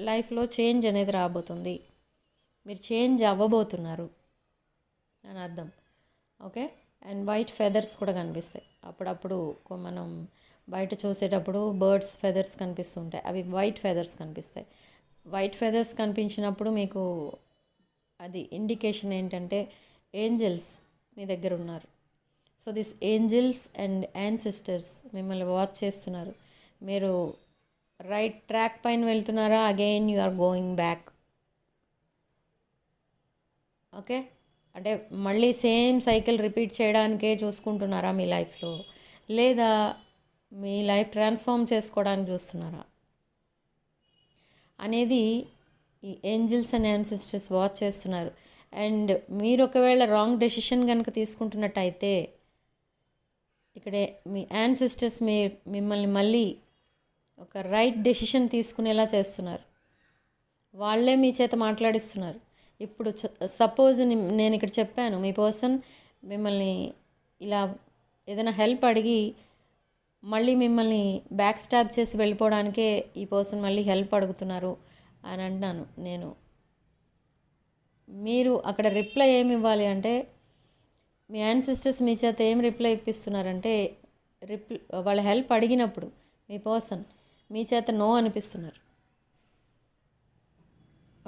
A: లైఫ్లో చేంజ్ అనేది రాబోతుంది, మీరు చేంజ్ అవ్వబోతున్నారు అని అర్థం. ఓకే, అండ్ వైట్ ఫెదర్స్ కూడా కనిపిస్తాయి. అప్పుడప్పుడు మనం బయట చూసేటప్పుడు బర్డ్స్ ఫెదర్స్ కనిపిస్తుంటాయి, అవి వైట్ ఫెదర్స్ కనిపిస్తాయి. వైట్ ఫెదర్స్ కనిపించినప్పుడు మీకు అది ఇండికేషన్ ఏంటంటే ఏంజల్స్ మీ దగ్గర ఉన్నారు. So this angels and ancestors మిమ్మల్ని వాచ్ చేస్తున్నారు. మీరు రైట్ ట్రాక్ పైన వెళ్తున్నారా, again you are going back. Okay, అంటే మళ్ళీ సేమ్ సైకిల్ రిపీట్ చేయడానికే చూసుకుంటున్నారా మీ లైఫ్లో, లేదా మీ లైఫ్ ట్రాన్స్ఫార్మ్ చేసుకోవడానికి చూస్తున్నారా అనేది ఈ ఏంజల్స్ అండ్ యాన్సిస్టర్స్ వాచ్ చేస్తున్నారు. అండ్ మీరు ఒకవేళ రాంగ్ డెసిషన్ కనుక తీసుకుంటున్నట్టయితే ఇక్కడే మీ యాన్సిస్టర్స్ మిమ్మల్ని మళ్ళీ ఒక రైట్ డెసిషన్ తీసుకునేలా చేస్తున్నారు. వాళ్ళే మీ చేత మాట్లాడిస్తున్నారు. ఇప్పుడు సపోజ్ నేను ఇక్కడ చెప్పాను, మీ పర్సన్ మిమ్మల్ని ఇలా ఏదైనా హెల్ప్ అడిగి మళ్ళీ మిమ్మల్ని బ్యాక్ స్టాప్ చేసి వెళ్ళిపోవడానికే ఈ పర్సన్ మళ్ళీ హెల్ప్ అడుగుతున్నారు అని అంటున్నాను నేను. మీరు అక్కడ రిప్లై ఏమి ఇవ్వాలి అంటే, మీ యాన్సిస్టర్స్ మీ చేత ఏం రిప్లై ఇప్పిస్తున్నారంటే, వాళ్ళ హెల్ప్ అడిగినప్పుడు మీ పర్సన్ మీ చేత నో అనిపిస్తున్నారు.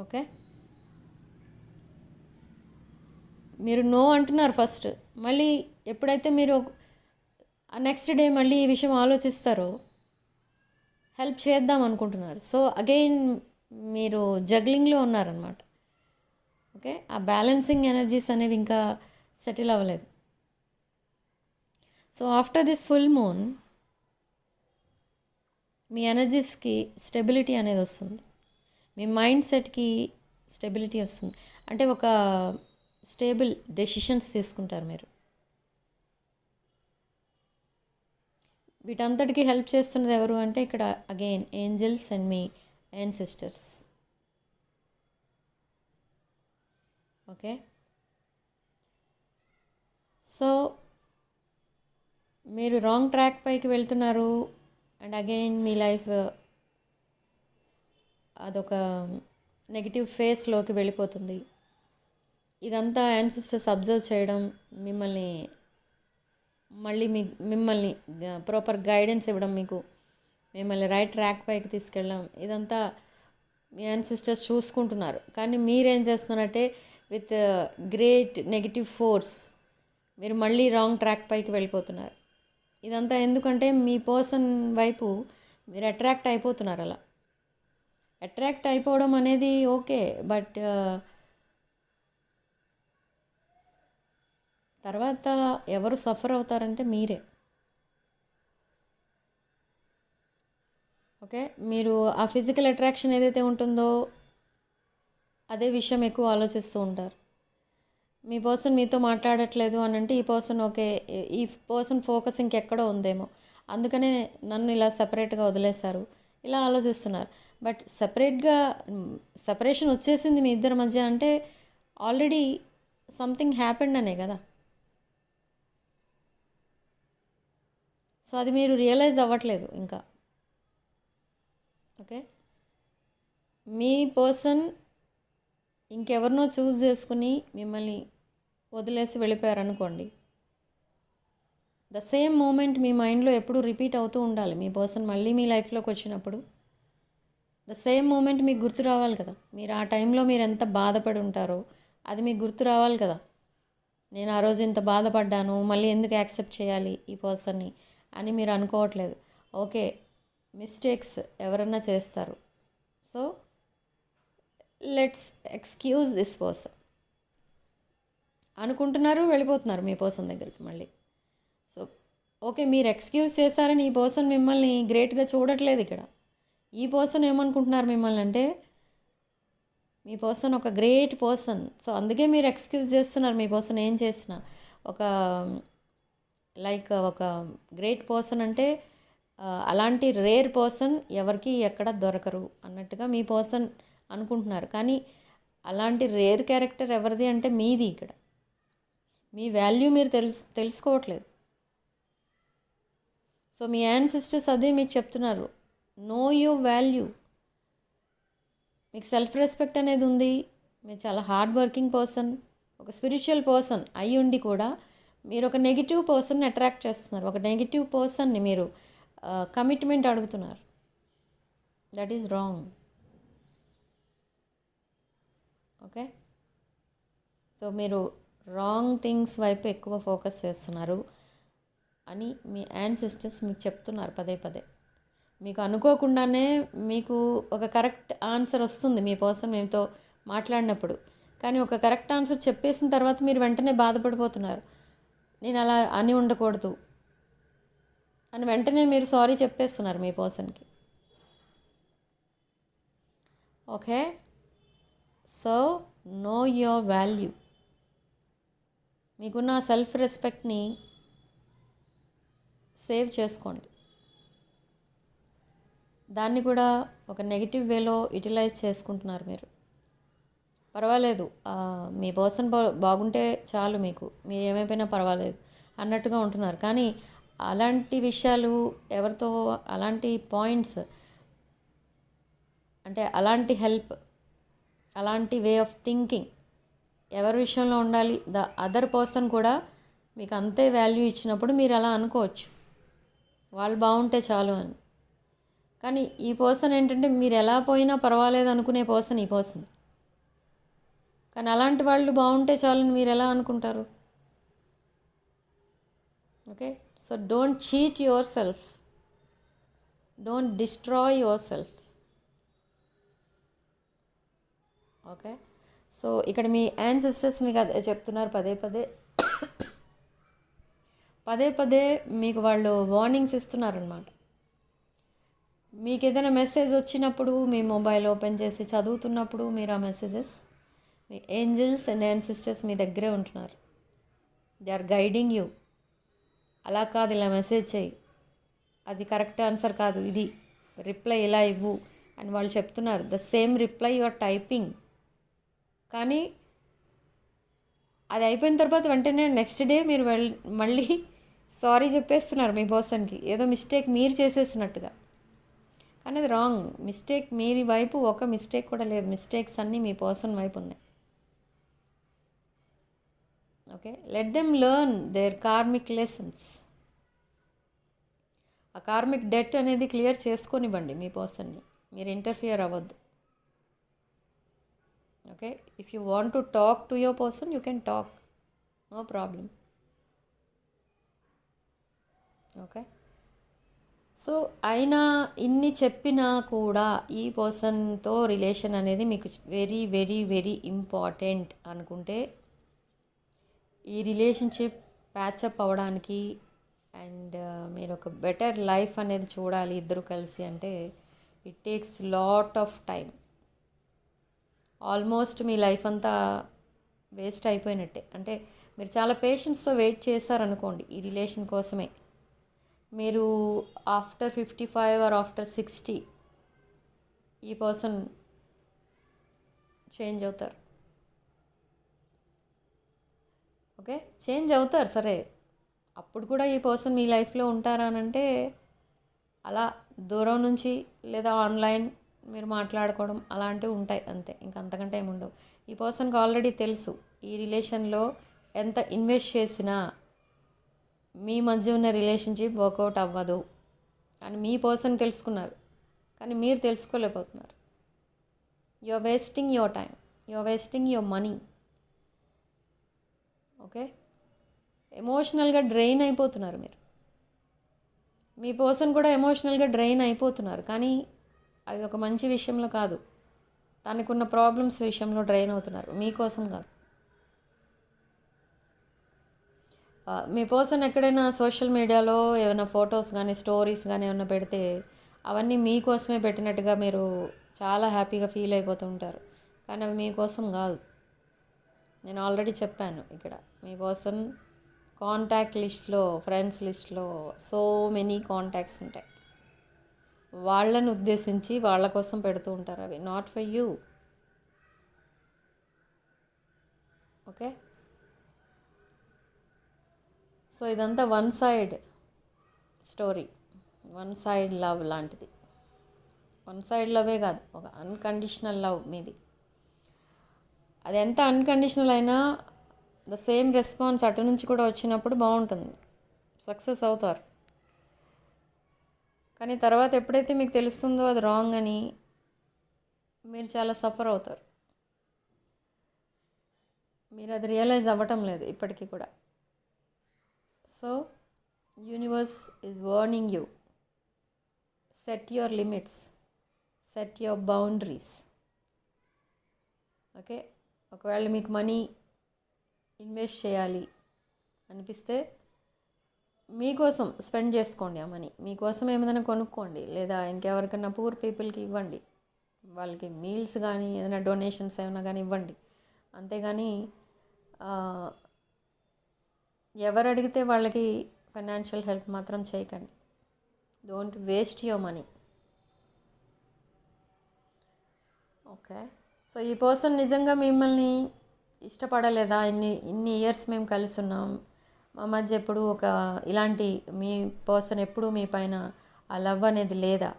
A: ఓకే, మీరు నో అంటున్నారు ఫస్ట్, మళ్ళీ ఎప్పుడైతే మీరు నెక్స్ట్ డే మళ్ళీ ఈ విషయం ఆలోచిస్తారో హెల్ప్ చేద్దాం అనుకుంటున్నారు. సో అగైన్ మీరు జగ్లింగ్లో ఉన్నారనమాట. ఓకే, ఆ బ్యాలెన్సింగ్ ఎనర్జీస్ అనేవి ఇంకా సెటిల్ అవ్వలేదు. So after this full moon మీ ఎనర్జీస్కి స్టెబిలిటీ అనేది వస్తుంది, మీ మైండ్ సెట్కి స్టెబిలిటీ వస్తుంది. అంటే ఒక స్టేబుల్ డెసిషన్స్ తీసుకుంటారు మీరు. వీటంతటికి హెల్ప్ చేస్తున్నది ఎవరు అంటే ఇక్కడ again angels and me ancestors. Okay, so మీరు రాంగ్ ట్రాక్ పైకి వెళ్తున్నారు అండ్ అగైన్ మీ లైఫ్ అదొక నెగిటివ్ ఫేస్లోకి వెళ్ళిపోతుంది. ఇదంతా యాన్సిస్టర్స్ అబ్జర్వ్ చేయడం, మిమ్మల్ని మళ్ళీ మిమ్మల్ని ప్రాపర్ గైడెన్స్ ఇవ్వడం, మీకు మిమ్మల్ని రైట్ ట్రాక్ పైకి తీసుకెళ్ళడం, ఇదంతా మీ యాన్సిస్టర్స్ చూసుకుంటున్నారు. కానీ మీరేం చేస్తున్నారంటే విత్ గ్రేట్ నెగిటివ్ ఫోర్స్ మీరు మళ్ళీ రాంగ్ ట్రాక్ పైకి వెళ్ళిపోతున్నారు. ఇదంతా ఎందుకంటే మీ పర్సన్ వైపు మీరు అట్రాక్ట్ అయిపోతున్నారు. అలా అట్రాక్ట్ అయిపోవడం అనేది ఓకే, బట్ తర్వాత ఎవరు సఫర్ అవుతారంటే మీరే. ఓకే, మీరు ఆ ఫిజికల్ అట్రాక్షన్ ఏదైతే ఉంటుందో అదే విషయం ఎక్కువ ఆలోచిస్తూ ఉంటారు. మీ పర్సన్ మీతో మాట్లాడట్లేదు అని అంటే ఈ పర్సన్ ఓకే, ఈ పర్సన్ ఫోకస్ ఇంకెక్కడో ఉందేమో, అందుకనే నన్ను ఇలా సపరేట్గా వదిలేశారు, ఇలా ఆలోచిస్తున్నారు. బట్ సెపరేషన్ వచ్చేసింది మీ ఇద్దరి మధ్య అంటే ఆల్రెడీ సంథింగ్ హ్యాపెండ్ అనే కదా. సో అది మీరు రియలైజ్ అవ్వట్లేదు ఇంకా. ఓకే, మీ పర్సన్ ఇంకెవరినో చూస్ చేసుకుని మిమ్మల్ని వదిలేసి వెళ్ళిపోయారనుకోండి, ద సేమ్ మూమెంట్ మీ మైండ్లో ఎప్పుడు రిపీట్ అవుతూ ఉండాలి. మీ పర్సన్ మళ్ళీ మీ లైఫ్లోకి వచ్చినప్పుడు ద సేమ్ మూమెంట్ మీకు గుర్తు రావాలి కదా. మీరు ఆ టైంలో మీరు ఎంత బాధపడి ఉంటారో అది మీకు గుర్తు రావాలి కదా. నేను ఆ రోజు ఇంత బాధపడ్డాను, మళ్ళీ ఎందుకు యాక్సెప్ట్ చేయాలి ఈ పర్సన్ని అని మీరు అనుకోవట్లేదు. ఓకే, మిస్టేక్స్ ఎవరన్నా చేస్తారు, so let's excuse this person అనుకుంటున్నారు, వెళ్ళిపోతున్నారు మీ పర్సన్ దగ్గరికి మళ్ళీ. సో ఓకే, మీరు ఎక్స్క్యూజ్ చేశారని ఈ పర్సన్ మిమ్మల్ని గ్రేట్గా చూడట్లేదు ఇక్కడ. ఈ పర్సన్ ఏమనుకుంటున్నారు మిమ్మల్ని అంటే మీ పర్సన్ ఒక గ్రేట్ పర్సన్, సో అందుకే మీరు ఎక్స్క్యూజ్ చేస్తున్నారు. మీ పర్సన్ ఏం చేసినా ఒక ఒక గ్రేట్ పర్సన్ అంటే అలాంటి రేర్ పర్సన్ ఎవరికి ఎక్కడ దొరకరు అన్నట్టుగా మీ పర్సన్ అనుకుంటున్నారు. కానీ అలాంటి రేర్ క్యారెక్టర్ ఎవరిది అంటే మీది. ఇక్కడ మీ వాల్యూ మీరు తెలుసుకోవట్లేదు. సో మీ యాన్సిస్టర్స్ అదే మీకు చెప్తున్నారు, నో యువర్ వాల్యూ. మీకు సెల్ఫ్ రెస్పెక్ట్ అనేది ఉంది, మీరు చాలా హార్డ్ వర్కింగ్ పర్సన్, ఒక స్పిరిచువల్ పర్సన్ అయి ఉండి కూడా మీరు ఒక నెగిటివ్ పర్సన్ని అట్రాక్ట్ చేస్తున్నారు. ఒక నెగిటివ్ పర్సన్ని మీరు కమిట్మెంట్ అడుగుతున్నారు. That is wrong. Okay, so మీరు రాంగ్ థింగ్స్ వైపు ఎక్కువ ఫోకస్ చేస్తున్నారు అని మీ యాన్సిస్టర్స్ మీకు చెప్తున్నారు పదే పదే. మీకు అనుకోకుండానే మీకు ఒక కరెక్ట్ ఆన్సర్ వస్తుంది మీ పర్సన్ మీతో మాట్లాడినప్పుడు, కానీ ఒక కరెక్ట్ ఆన్సర్ చెప్పేసిన తర్వాత మీరు వెంటనే బాధపడిపోతున్నారు. నేను అలా అని ఉండకూడదు అని వెంటనే మీరు సారీ చెప్పేస్తున్నారు మీ పర్సన్కి. Okay, so know your value. మీకున్న సెల్ఫ్ రెస్పెక్ట్ని సేవ్ చేసుకోండి. దాన్ని కూడా ఒక నెగిటివ్ వేలో యూటిలైజ్ చేసుకుంటున్నారు మీరు. పర్వాలేదు, మీ పర్సన్ బాగుంటే చాలు, మీరు ఏమైపోయినా పర్వాలేదు అన్నట్టుగా ఉంటున్నారు. కానీ అలాంటి విషయాలు ఎవరితో, అలాంటి పాయింట్స్ అంటే అలాంటి హెల్ప్, అలాంటి వే ఆఫ్ థింకింగ్ ఎవరి విషయంలో ఉండాలి, ద అదర్ పర్సన్ కూడా మీకు అంతే వాల్యూ ఇచ్చినప్పుడు మీరు అలా అనుకోవచ్చు, వాళ్ళు బాగుంటే చాలు అని. కానీ ఈ పర్సన్ ఏంటంటే మీరు ఎలా పోయినా పర్వాలేదు అనుకునే పర్సన్ ఈ పర్సన్. కానీ అలాంటి వాళ్ళు బాగుంటే చాలని మీరు ఎలా అనుకుంటారు? Okay, so don't cheat your self, don't destroy your self. Okay, so ఇక్కడ మీ యాన్సెస్టర్స్ మీకు అదే చెప్తున్నారు పదే పదే మీకు వాళ్ళు వార్నింగ్స్ ఇస్తున్నారనమాట. మీకు ఏదైనా మెసేజ్ వచ్చినప్పుడు మీ మొబైల్ ఓపెన్ చేసి చదువుతున్నప్పుడు మీరు ఆ మెసేజెస్, మీ ఏంజల్స్ అండ్ యాన్సిస్టర్స్ మీ దగ్గరే ఉంటున్నారు. They are guiding you. అలా కాదు, ఇలా మెసేజ్ చేయి, అది కరెక్ట్ ఆన్సర్ కాదు, ఇది రిప్లై ఇలా ఇవ్వు అని వాళ్ళు చెప్తున్నారు. The same reply you are typing, కానీ అది అయిపోయిన తర్వాత వెంటనే నెక్స్ట్ డే మీరు మళ్ళీ సారీ చెప్పేస్తున్నారు మీ పర్సన్కి, ఏదో మిస్టేక్ మీరు చేసేసినట్టుగా. కానీ అది రాంగ్. మిస్టేక్ మీరి వైపు ఒక మిస్టేక్ కూడా లేదు, మిస్టేక్స్ అన్నీ మీ పర్సన్ వైపు ఉన్నాయి. Okay, let them learn their karmic lessons. ఆ కార్మిక్ డెట్ అనేది క్లియర్ చేసుకొనివ్వండి మీ పర్సన్ని, మీరు ఇంటర్ఫియర్ అవ్వద్దు. Okay, if you want to talk to your person you can talk, no problem. Okay, so అయినా ఇన్ని చెప్పినా కూడా ఈ పర్సన్తో రిలేషన్ అనేది మీకు వెరీ వెరీ వెరీ ఇంపార్టెంట్ అనుకుంటే, ఈ రిలేషన్షిప్ ప్యాచప్ అవ్వడానికి అండ్ మీరు ఒక బెటర్ లైఫ్ అనేది చూడాలి ఇద్దరు కలిసి అంటే it takes lot of time. Almost me life అంతా వేస్ట్ అయిపోయినట్టే. అంటే మీరు చాలా పేషెన్స్తో వెయిట్ చేశారనుకోండి ఈ రిలేషన్ కోసమే. మీరు ఆఫ్టర్ 55 ఆర్ ఆఫ్టర్ 60 ఈ పర్సన్ చేంజ్ అవుతారు. ఓకే, చేంజ్ అవుతారు. సరే, అప్పుడు కూడా ఈ పర్సన్ మీ లైఫ్లో ఉంటారా అని అంటే అలా దూరం నుంచి లేదా ఆన్లైన్ మీరు మాట్లాడుకోవడం అలాంటివి ఉంటాయి అంతే, ఇంకా అంతకంటే ఏముండవు. ఈ పర్సన్కి ఆల్రెడీ తెలుసు ఈ రిలేషన్లో ఎంత ఇన్వెస్ట్ చేసినా మీ మధ్య ఉన్న రిలేషన్షిప్ వర్కౌట్ అవ్వదు అని మీ పర్సన్ తెలుసుకున్నారు, కానీ మీరు తెలుసుకోలేకపోతున్నారు. You are wasting your time, you are wasting your money. Okay, ఎమోషనల్గా డ్రైన్ అయిపోతున్నారు మీరు. మీ పర్సన్ కూడా ఎమోషనల్గా డ్రైన్ అయిపోతున్నారు, కానీ అది ఒక మంచి విషయంలో కాదు. తనకున్న ప్రాబ్లమ్స్ విషయంలో డ్రైన్ అవుతున్నారు, మీకోసం కాదు. మీ పర్సన్ ఎక్కడైనా సోషల్ మీడియాలో ఏమైనా ఫొటోస్ కానీ స్టోరీస్ కానీ ఏమైనా పెడితే అవన్నీ మీకోసమే పెట్టినట్టుగా మీరు చాలా హ్యాపీగా ఫీల్ అయిపోతూ ఉంటారు, కానీ అవి మీకోసం కాదు. నేను ఆల్రెడీ చెప్పాను ఇక్కడ, మీ పర్సన్ కాంటాక్ట్ లిస్ట్లో, ఫ్రెండ్స్ లిస్ట్లో సో మెనీ కాంటాక్ట్స్ ఉంటాయి. వాళ్ళని ఉద్దేశించి వాళ్ళ కోసం పెడుతూ ఉంటారు, అవి not for you. Okay, so ఇదంతా one side story, one side love లాంటిది. వన్ సైడ్ లవే కాదు, ఒక అన్కండిషనల్ లవ్ మీది. అది ఎంత అన్కండిషనల్ అయినా ద సేమ్ రెస్పాన్స్ అటు నుంచి కూడా వచ్చినప్పుడు బాగుంటుంది, సక్సెస్ అవుతారు. కానీ తర్వాత ఎప్పుడైతే మీకు తెలుస్తుందో అది రాంగ్ అని, మీరు చాలా సఫర్ అవుతారు. మీరు అది రియలైజ్ అవ్వటం లేదు ఇప్పటికీ కూడా. So universe is warning you, set your limits, set your boundaries. Okay, ఒకవేళ మీకు మనీ ఇన్వెస్ట్ చేయాలి అనిపిస్తే మీకోసం స్పెండ్ చేసుకోండి. ఆ మనీ మీకోసం ఏమైనా కొనుక్కోండి, లేదా ఇంకెవరికైనా పూర్ పీపుల్కి ఇవ్వండి, వాళ్ళకి మీల్స్ కానీ ఏదైనా డొనేషన్స్ ఏమైనా కానీ ఇవ్వండి. అంతేగాని ఎవరు అడిగితే వాళ్ళకి ఫైనాన్షియల్ హెల్ప్ మాత్రం చేయకండి. Don't waste your money. Okay, so ఈ పర్సన్ నిజంగా మిమ్మల్ని ఇష్టపడలేదా? ఇన్ని ఇయర్స్ మేము కలిసి ఉన్నాం, మా మధ్య ఎప్పుడు ఒక ఇలాంటి మీ పర్సన్ ఎప్పుడు మీ పైన ఆ లవ్ అనేది లేదా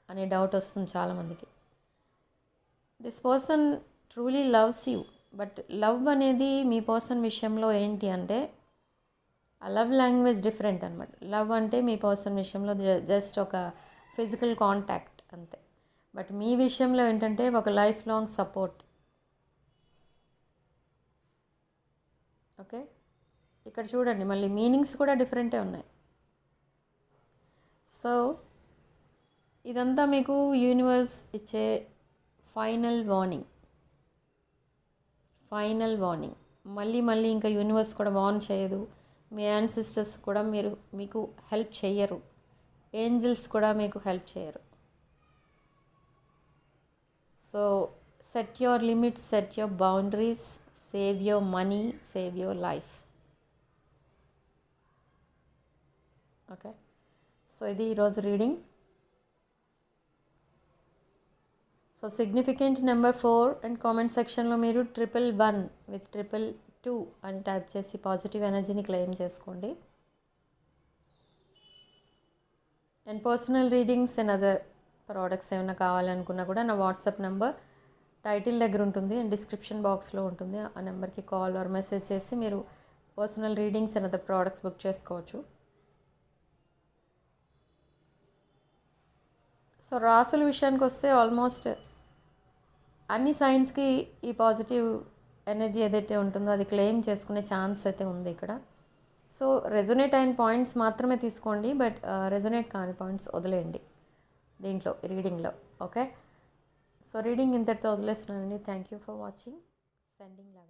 A: అనే డౌట్ వస్తుంది చాలామందికి. This person truly loves you, but love అనేది మీ పర్సన్ విషయంలో ఏంటి అంటే ఆ లవ్ లాంగ్వేజ్ డిఫరెంట్ అనమాట. లవ్ అంటే మీ పర్సన్ విషయంలో జస్ట్ ఒక ఫిజికల్ కాంటాక్ట్ అంతే, బట్ మీ విషయంలో ఏంటంటే ఒక లైఫ్ లాంగ్ సపోర్ట్. ఓకే, ఇక్కడ చూడండి మళ్ళీ మీనింగ్స్ కూడా డిఫరెంటే ఉన్నాయి. సో ఇదంతా మీకు యూనివర్స్ ఇచ్చే ఫైనల్ వార్నింగ్. మళ్ళీ ఇంకా యూనివర్స్ కూడా వార్న్ చేయదు, మీ యాన్సిస్టర్స్ కూడా మీకు హెల్ప్ చేయరు, ఏంజల్స్ కూడా మీకు హెల్ప్ చేయరు. So set your limits, set your boundaries, save your money, save your life. Okay, so ఇది ఈరోజు reading. So significant number 4 and comment సెక్షన్లో మీరు 111 with 222 అని టైప్ చేసి పాజిటివ్ ఎనర్జీని క్లెయిమ్ చేసుకోండి. And personal readings and other products ఏమైనా కావాలనుకున్నా కూడా నా వాట్సాప్ నెంబర్ టైటిల్ దగ్గర ఉంటుంది అండ్ డిస్క్రిప్షన్ బాక్స్లో ఉంటుంది. ఆ నెంబర్కి కాల్ ఆర్ మెసేజ్ చేసి మీరు personal readings and other products book చేసుకోవచ్చు. సో రాసుల విషయానికి వస్తే ఆల్మోస్ట్ అన్ని సైన్స్కి ఈ పాజిటివ్ ఎనర్జీ ఏదైతే ఉంటుందో అది క్లెయిమ్ చేసుకునే ఛాన్స్ అయితే ఉంది ఇక్కడ. సో రెజొనేట్ అయిన పాయింట్స్ మాత్రమే తీసుకోండి, బట్ రెజొనేట్ కాని పాయింట్స్ వదిలేయండి దీంట్లో రీడింగ్లో. ఓకే, సో రీడింగ్ ఇంతటితో వదిలేస్తున్నానండి. Thank you for watching. Sending love.